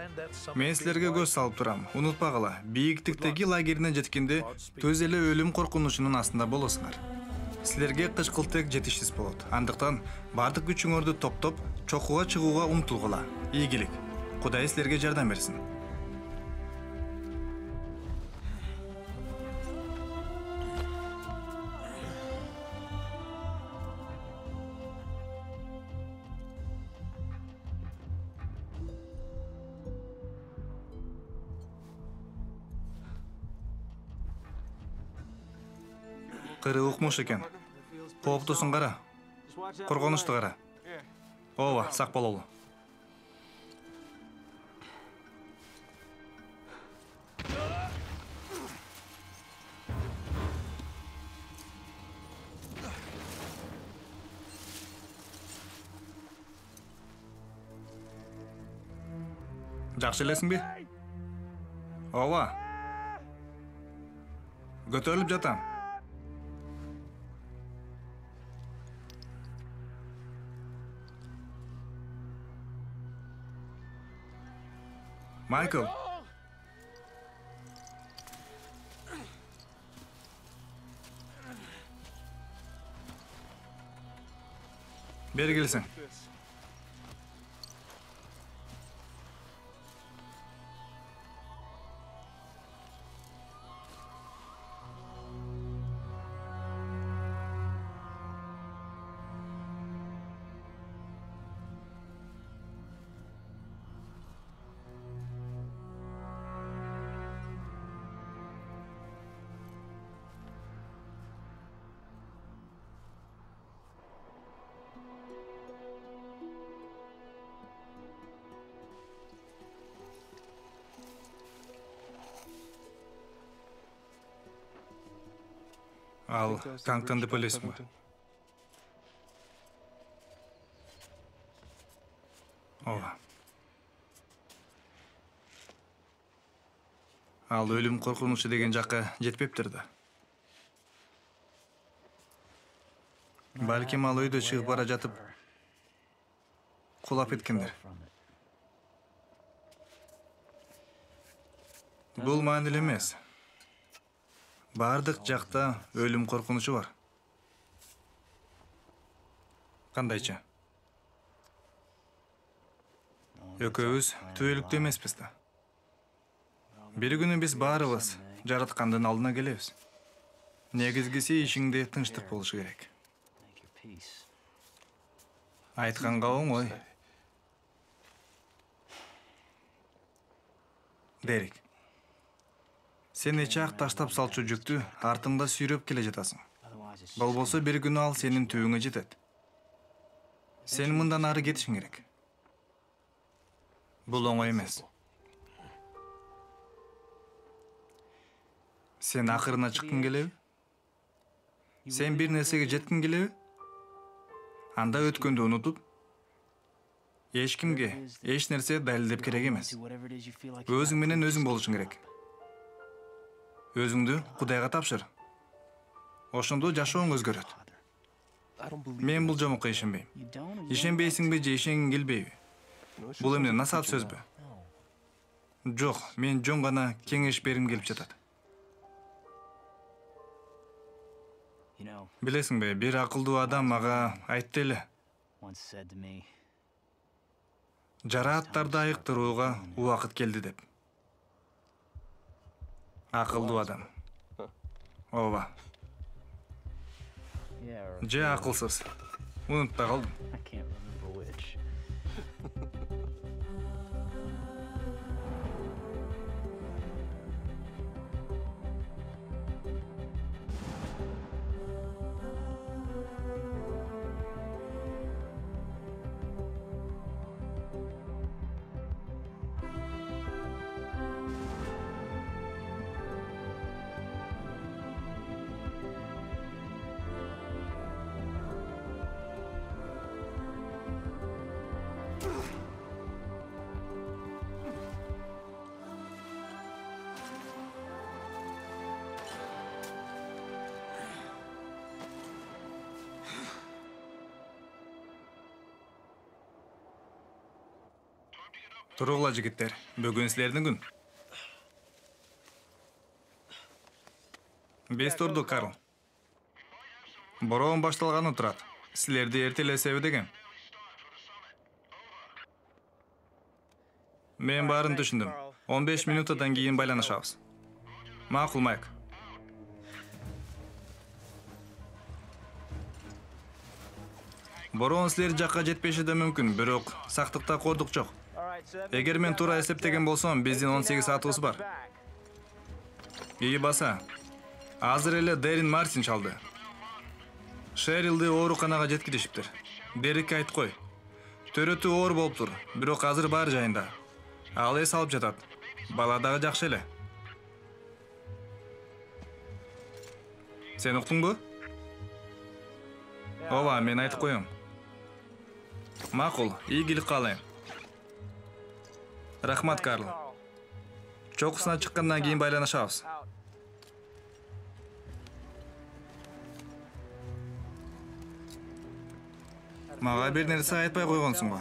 Мен силерге көз салып турам. Унутпагыла, бийиктиктеги лагерине жеткенде төз эле өлүм коркунучунун астында болосуңар. Силерге кычкылтек жетишсиз болот. Андыктан бардык күчүңөрдү топтоп, чокуга чыгууга умтулгула. Ийгилик. Кудай силерге жардам берсин. Кыры укмуш экен. Кооптусун кара. Коргонушту кара. Ооба, сак бололу. Жакшы элесиңби? Ооба. Көтөрүлүп жатам. Майкл. Бери келсең. Ал Канктанды билесиңби? Ооба. Ал өлүм коркунучу деген жакка жетпептир да. Балким ал өйдө чыгып бара жатып кулап кеткендир. Бул маанилүү эмес. Бардык жакта өлүм коркунучу бар. Кандайча? Экөөбүз түбөлүктүү эмеспиз да. Бир күнү биз баарыбыз жараткандын алдына келебиз. Негизгиси ишиңде тынчтык болушу керек. Айтканга оңой. Дерек. Сен эчак таштап салчу жүктү артыңда сүйрөп келе жатасың. Болбосо бир күнү ал сенин түбүңө жетет. Сен мындан ары кетишиң керек. Бул оңой эмес. Сен акырына чыккың келеби? Сен бир нерсеге жеткиң келеби? Анда өткөндү унутуп, эч кимге эч нерсе далилдеп керек эмес. Өзүң менен өзүң болушуң керек. Өзүңдү Кудайга тапшыр. Ошондо жашооң өзгөрөт. Мен бул жомокко ишенбейм. Ишенбейсиңби же ишенгиң келбейби? Бул эмне насаап сөзбү? Жок, мен жөн гана кеңеш бергим келип жатат. Билесиңби, бир акылдуу адам мага айтты эле. Жарааттарды айыктырууга убакыт келди деп. Акылдуу адам. Ооба. Же акылсыз. Унутпай калдым. Туругула жигиттер, бүгүн силердин күн. Биз турдук, Карл. Бороон башталганы турат. Силерди эртелесеби деген. Мен баарын түшүндүм. 15 минуттан кийин байланышабыз. Макул, Майк. Бороон силер жакка жетпеши да мүмкүн, бирок сактыкта кордук жок. Эгер мен туура эсептеген болсом, биздин 18 саатыбыз бар. Баса. Азыр эле Дэрин Мартин чалды. Шерилди ооруканага жеткиришиптир. Дерекке айт кой. Төрөтү оор болуптур, бирок азыр бар жайында. Ал эс алып жатат. Бала дагы жакшы эле. Сен уктуңбу? Ооба, мен айтып коем. Макул, ийгилик каалайм. Рахмат, Карл. Чокусуна чыккандан кийин байланышабыз. Мага бир нерсе айтпай койгонсуң го.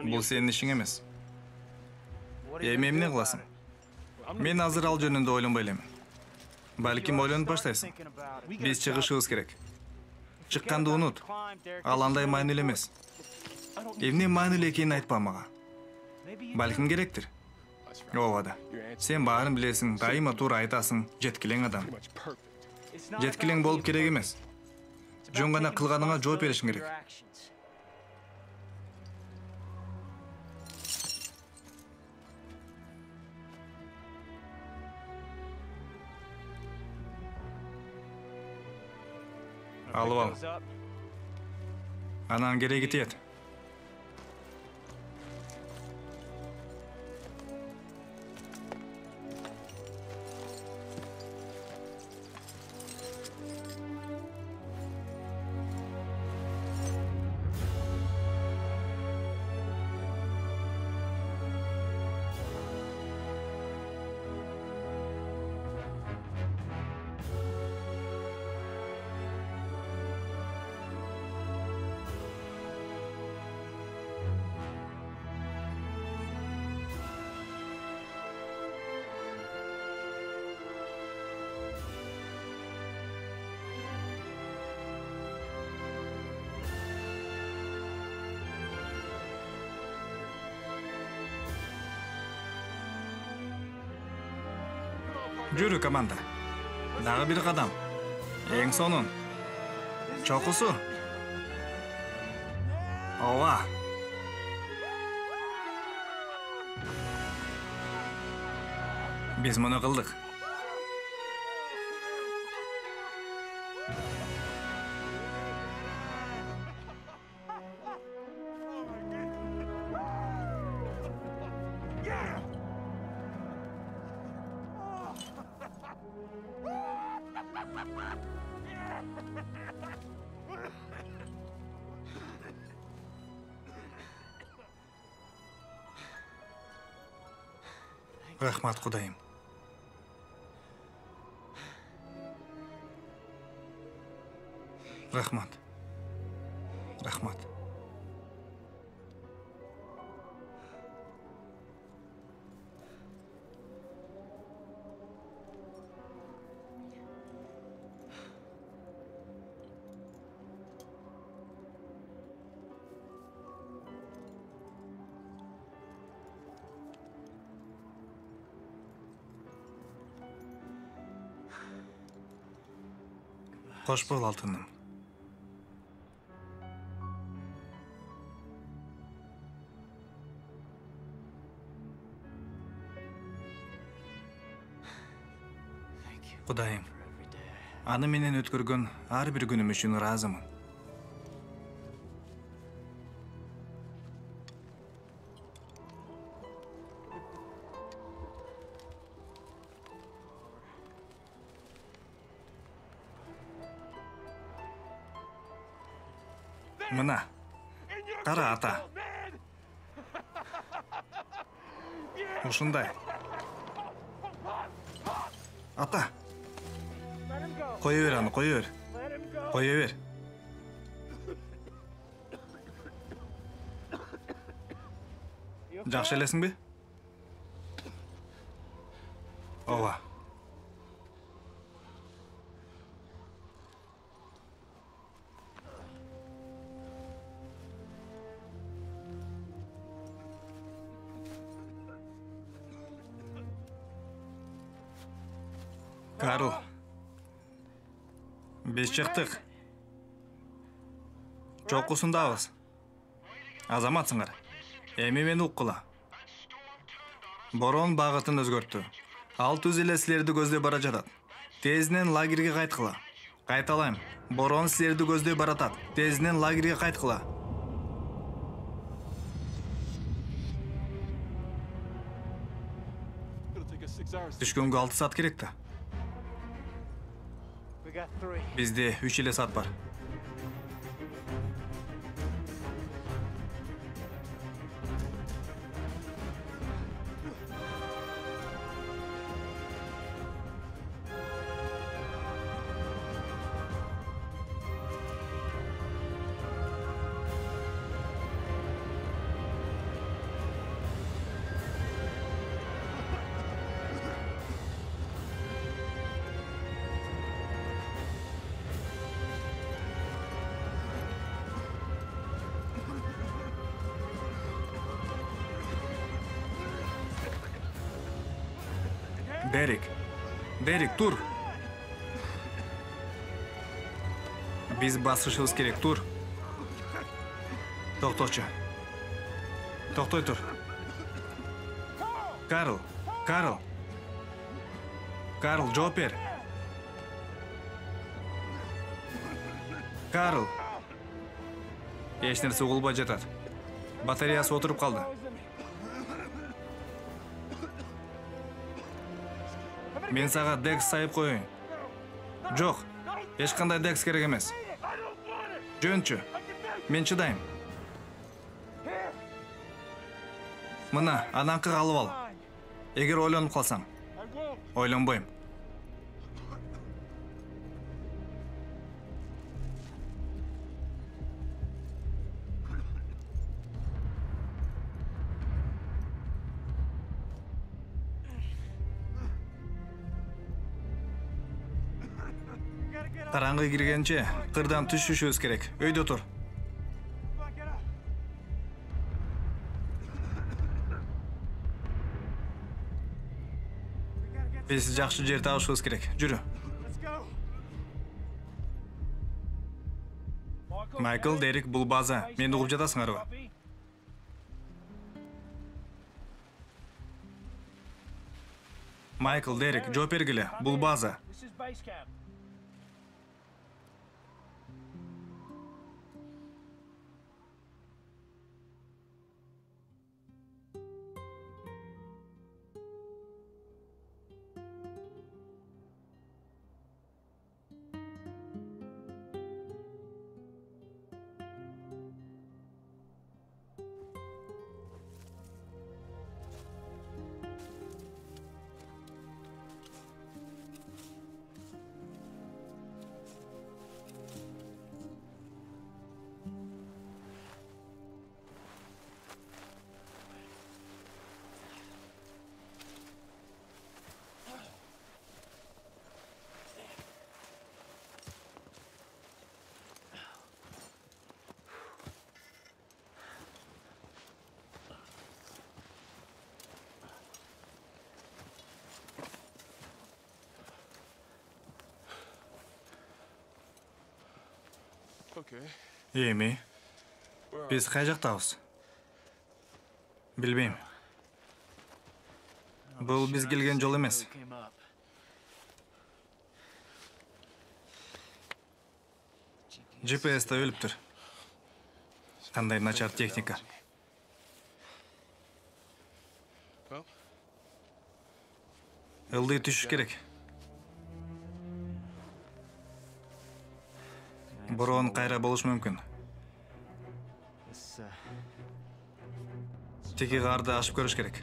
Бул сенин ишиң эмес. Эми эмне кыласың? Мен азыр ал жөнүндө ойлонбой элем. Балким ойлонуп баштайсың. Биз чыгышыбыз керек. Чыкканды унут. Ал андай маанилүү эмес. Эмне маанилүү экенин айтпа мага. Балким керектир. Ооба да. Сен баарын билесиң, дайыма туура айтасың, жеткилең адам. Жеткилең болуп керек эмес. Жөн гана кылганыңа жооп беришиң керек. Алып ал. Анан кереги тиет. Жүрү, команда. Дагы бир кадам. Эң сонун. Чокусу. Ооба. Биз муну кылдык. Рахмат, Кудайым. Рахмат. Рахмат. Хош бол, алтыным. Кудайым, аны менен өткөргөн ар бир күнүм үчүн ыраазымын. Мына, кара ата. Ушундай. Ата. Кое бер аны, кое бер. Кое бер. Жакшы элесиңби? Ооба. Карл. Biz чыктык. Чокусундабыз. Азаматсыңар. Эми мени уккула. Борон багытын өзгөрттү. Ал түз эле силерди көздөй бара жатат. Тезинен лагерге кайткыла. Кайталайм. Борон силерди көздөй баратат. Тезинен лагерге кайткыла. Түшкөнгө 6 саат керек да. Бизде 3 эле саат бар. Дерек, тур. Biz basışыбыз керек, тур. Токточу. Токтой тур. Карл, жооп бер. Карл. Эч нерсе угулбай жатат. Батареясы отуруп калды. Мен сага Декс сайып коюн. Жок, эч кандай Декс керек эмес. Жөнчү, мен чыдайм. Мына, ананкыга алып ал. Эгер ойлонуп калсаң. Ойлонбойм. Караңгы киргенче кырдан түшүшүбүз керек. Өйдө тур. Биз жакшы жер табышыбыз керек. Жүрү. Майкл, Дерек, бул база. Мени угуп жатасыңарбы? Майкл, Дерек, жооп бергиле. Бул база. Эми, биз кай жактабыз? Билбейм. Бул биз келген жол эмес. GPS да өлүптүр. Кандай начар техника. Ылдый түшүш керек. Борон кайра болуш мүмкүн. Тиги карды ашып көрүш керек.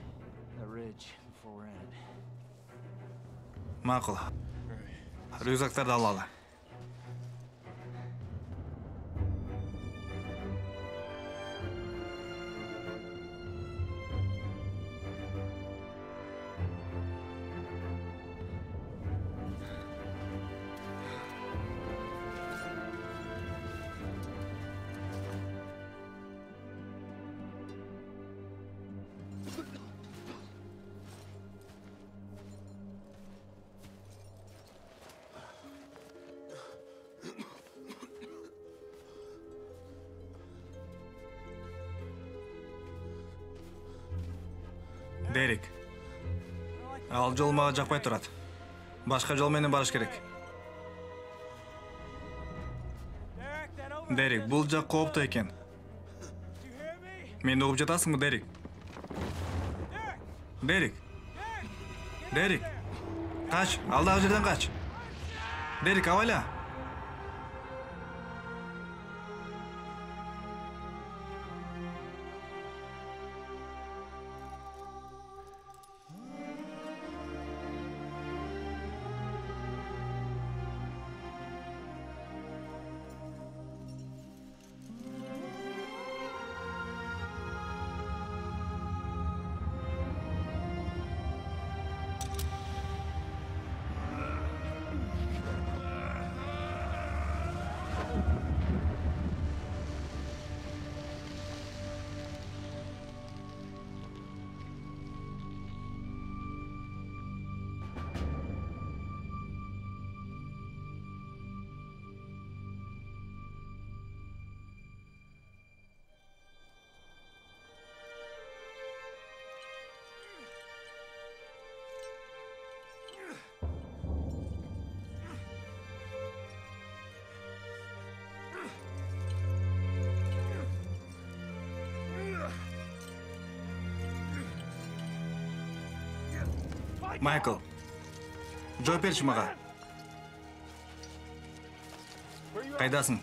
Макул. Рюкзактарды алалы. Дерек. Ал жол мага жакпай турат. Башка жол менен барыш керек. Дерек, бул жак кооптуу экен. Мени угуп жатасыңбы, Дерек? Дерек. Дерек. Кач, алдагы жерден кач. Дерек, абайла. Майкл, жооп берчи мага. Кайдасың?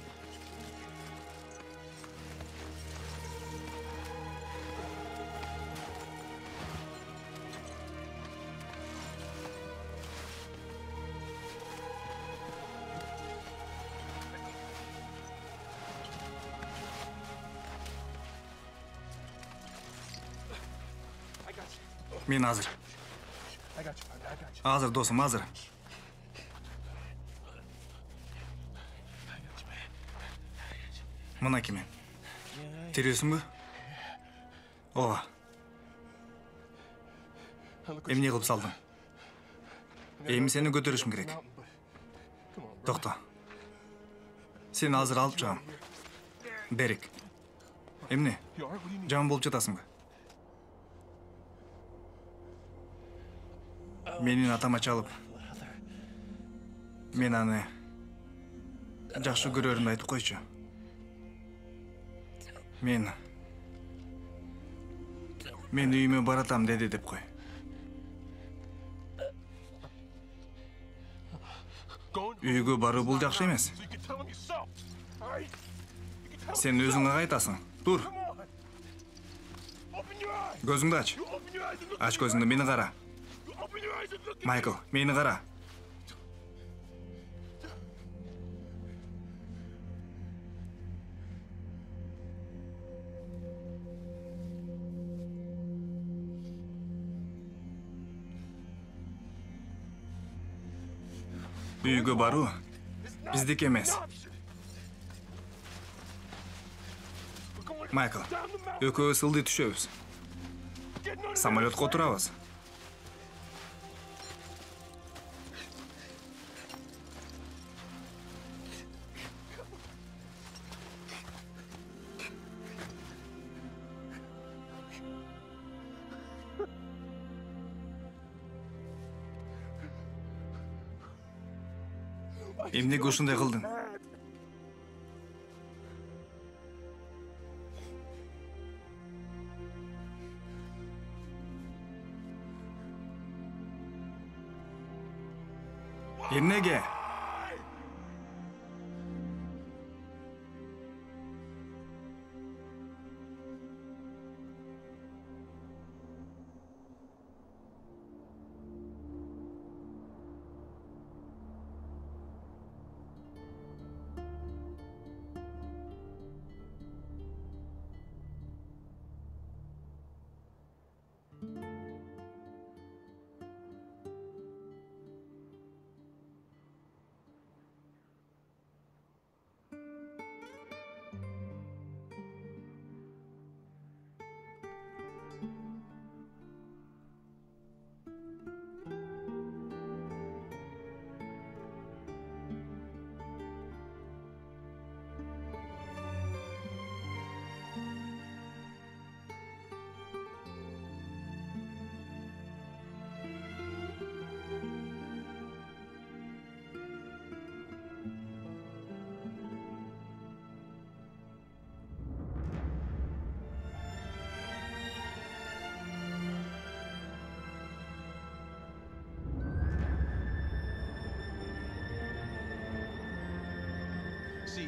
Мен азыр. Азыр, досым, азыр. Мына кеме. Тересің бі? Ооба. Эмне кылып салдың? Эми сени көтөрүшүм керек. Токто. Сени азыр алып чыгам. Дерек. Эмне? Жаман болуп жатасыңбы? Менин атама чалып, мен аны жакшы көрөрүмдү айтып койчу. Мен үйүмө баратам деди деп кой. Үйгө баруу бул жакшы эмес. Сен өзүңө айтасың. Тур. Көзүңдү ач. Ач көзүңдү, мени кара. Майкл, мени кара. Үйгө баруу биздики эмес. Майкл, экөөбүз ылдый түшөбүз. Самолетко отурабыз. Эмнеге ушундай кылдың? Эмнеге?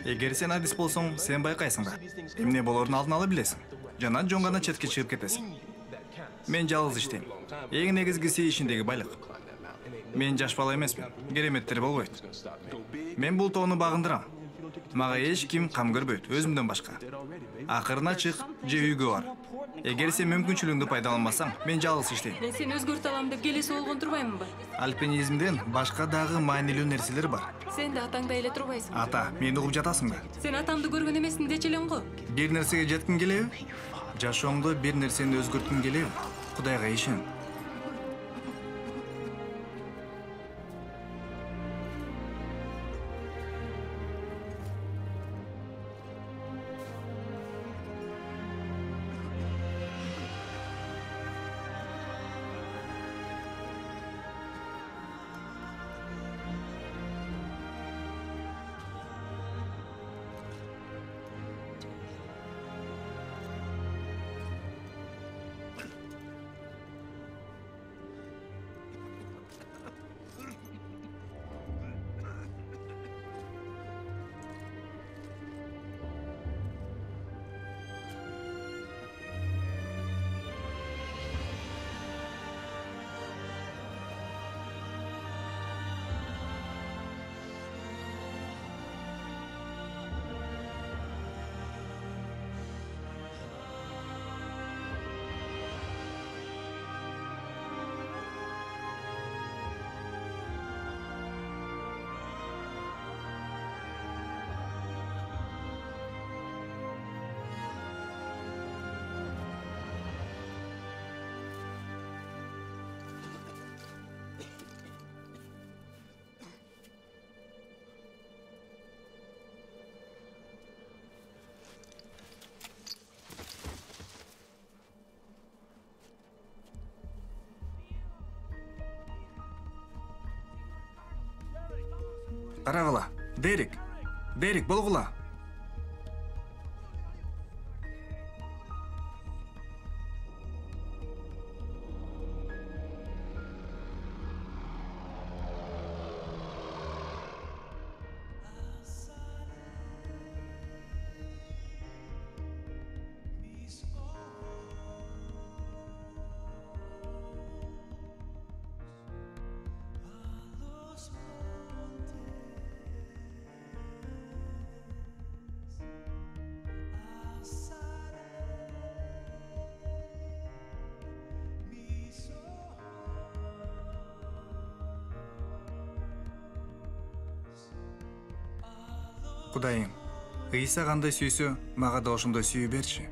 Эгер сен адис болсоң, сен байкайсың да. Эмне болорун алдын ала билесиң. Жана жон гана четке чыгып кетесиң. Мен жалгыз иштейм. Эң негизгиси ишиндеги байлык. Мен жаш бала эмесмин. Кереметтер болбойт. Мен бул тоону багындырам. Мага эч ким кам көрбөйт, өзүмдөн башка. Акырына чык, же үйгө бар. Эгер сен мүмкүнчүлүгүңдү пайдаланбасаң, мен жалгыз иштейм. Мен сени өзгөртө алам деп келиси болгон турбаймынбы? Альпинизмден башка дагы маанилүү нерселер бар. Сен да атаңдай эле турбайсың. Ата, мени угуп жатасың да. Сен атамды көргөн эмесиң дечи элең го. Бир нерсеге жеткиң келеби? Жашооңдо бир нерсени өзгөрткүң келеби? Кудайга ишен. Карагыла, Дерек, болгула. Кудайым, Ыйса кандай сүйсө, мага да ошондой сүйүү берчи.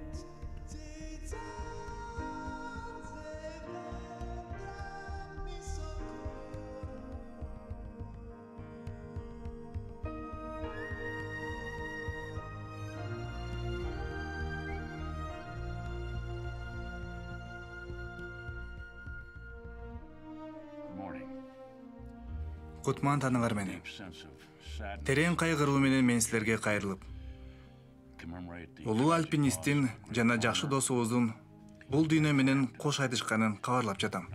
Кутман тааныгар менен. Терең кайгыруу менен мен силерге кайрылып, улуу альпинисттин жана жакшы досубуздун бул дүйнө менен кош айтышканын кабарлап жатам.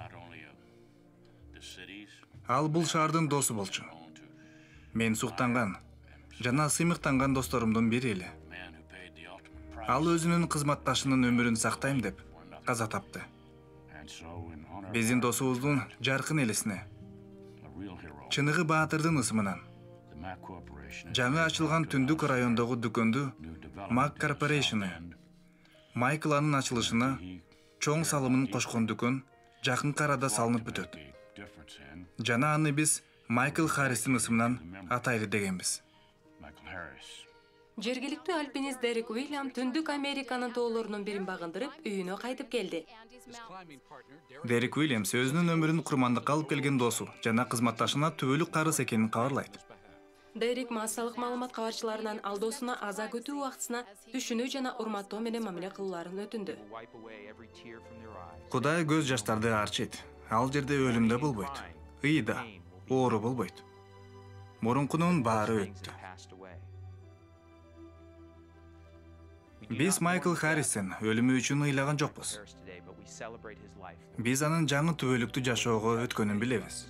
Ал бул шаардын досу болчу. Мен суктанган жана сыймыктанган досторумдун бири эле. Ал өзүнүн кызматташынын өмүрүн сактайм деп каза тапты. Биздин досубуздун жаркын элесине, чыныгы баатырдын ысымынан жаңы ачылган түндүк райондогу дүкөндү Mac Corporation'ы Майкл анын ачылышына чоң салымын кошкон дүкөн жакынкы арада салынып бүтөт. Жана аны биз Майкл Харристин ысымынан атайлы дегенбиз. Жергиликтүү альпинист Дерек Уильям Түндүк Американын тоолорунун бирин багындырып, үйүнө кайтып келди. Дерек Уильямс өзүнүн өмүрүн курмандыкка алып келген досу жана кызматташына түбөлүк карыз экенин кабарлайт. Дерек массалык маалымат кабарчыларынан ал досуна аза күтүү убактысына түшүнүү жана урматтоо менен мамиле кылууларын өтүндү. Кудай көз жаштарды арчыйт. Ал жерде өлүм да болбойт. Ый да, оору болбойт. Мурункунун баары өттү. Биз Майкл Харрисон өлүмү үчүн ыйлаган жокпуз. Биз анын жаңы түбөлүктүү жашоого өткөнүн билебиз.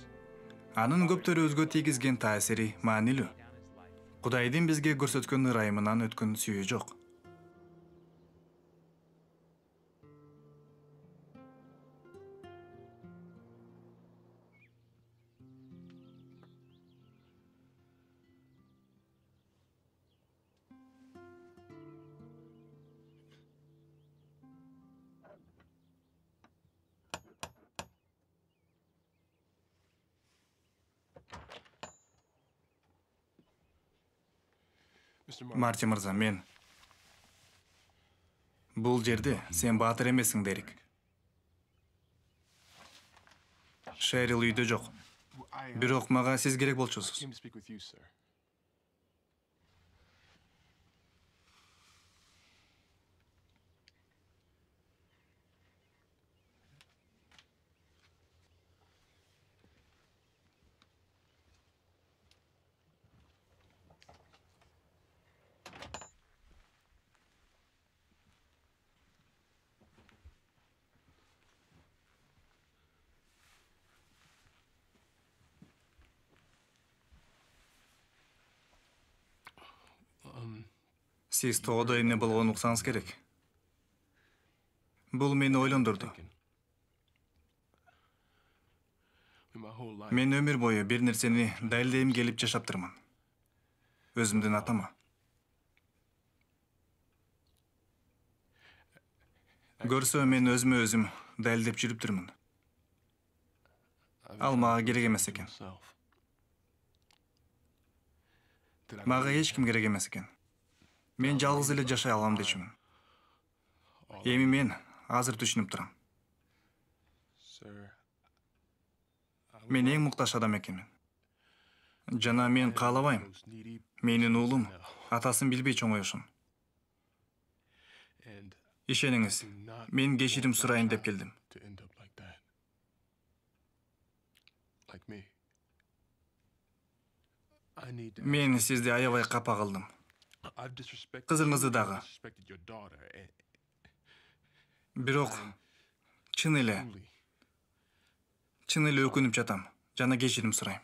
Анын көптөр өзгө тийгизген таасири маанилүү. Кудайдын бизге көрсөткөн ырайымынан өткөн сүйүү жок. Марти мырза, мен бул жерде сен баатыр эмессиң дерек. Шерил үйдө жок. Бирок мага сиз керек болчусуз. Сиз тоодо эмне болгонун уксаңыз керек. Бул мени ойлондурду. Мен өмүр бою бир нерсени далилдегим келип жашаптырмын. Өзүмдүн атама. Көрсө мен өзүмө өзүм далилдеп жүрүптүрмүн. Ал мага керек эмес экен. Мага эч ким керек эмес экен. Мен жалгыз эле жашай алам дечүмүн. Эми мен азыр түшүнүп турам. Мен эң муктаж адам экенмин. Жана мен каалабайм. Менин уулум атасын билбей чоңоюшун. Ишениңиз, мен кечирим сурайын деп келдим. Мен сизди аябай капа кылдым. Кызыңызды дагы. Бирок чын эле өкүнүп жатам. Жана кечирим сурайм.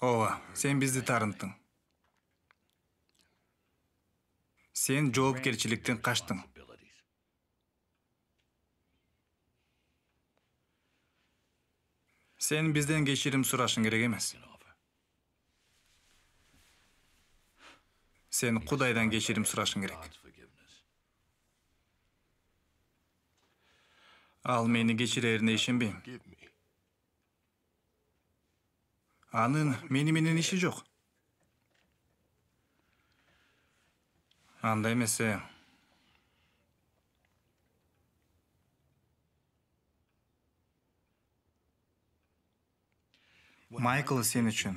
Ооба, сен бизди таарынттың. Сен жоопкерчиликтен качтың. Сен бизден кечирим сурашың керек эмес. Сен Кудайдан кечирим сурашың керек. Ал мени кечирерине ишенбейм. Анын мени менен иши жок. Анда эмесе Майкл сен үчүн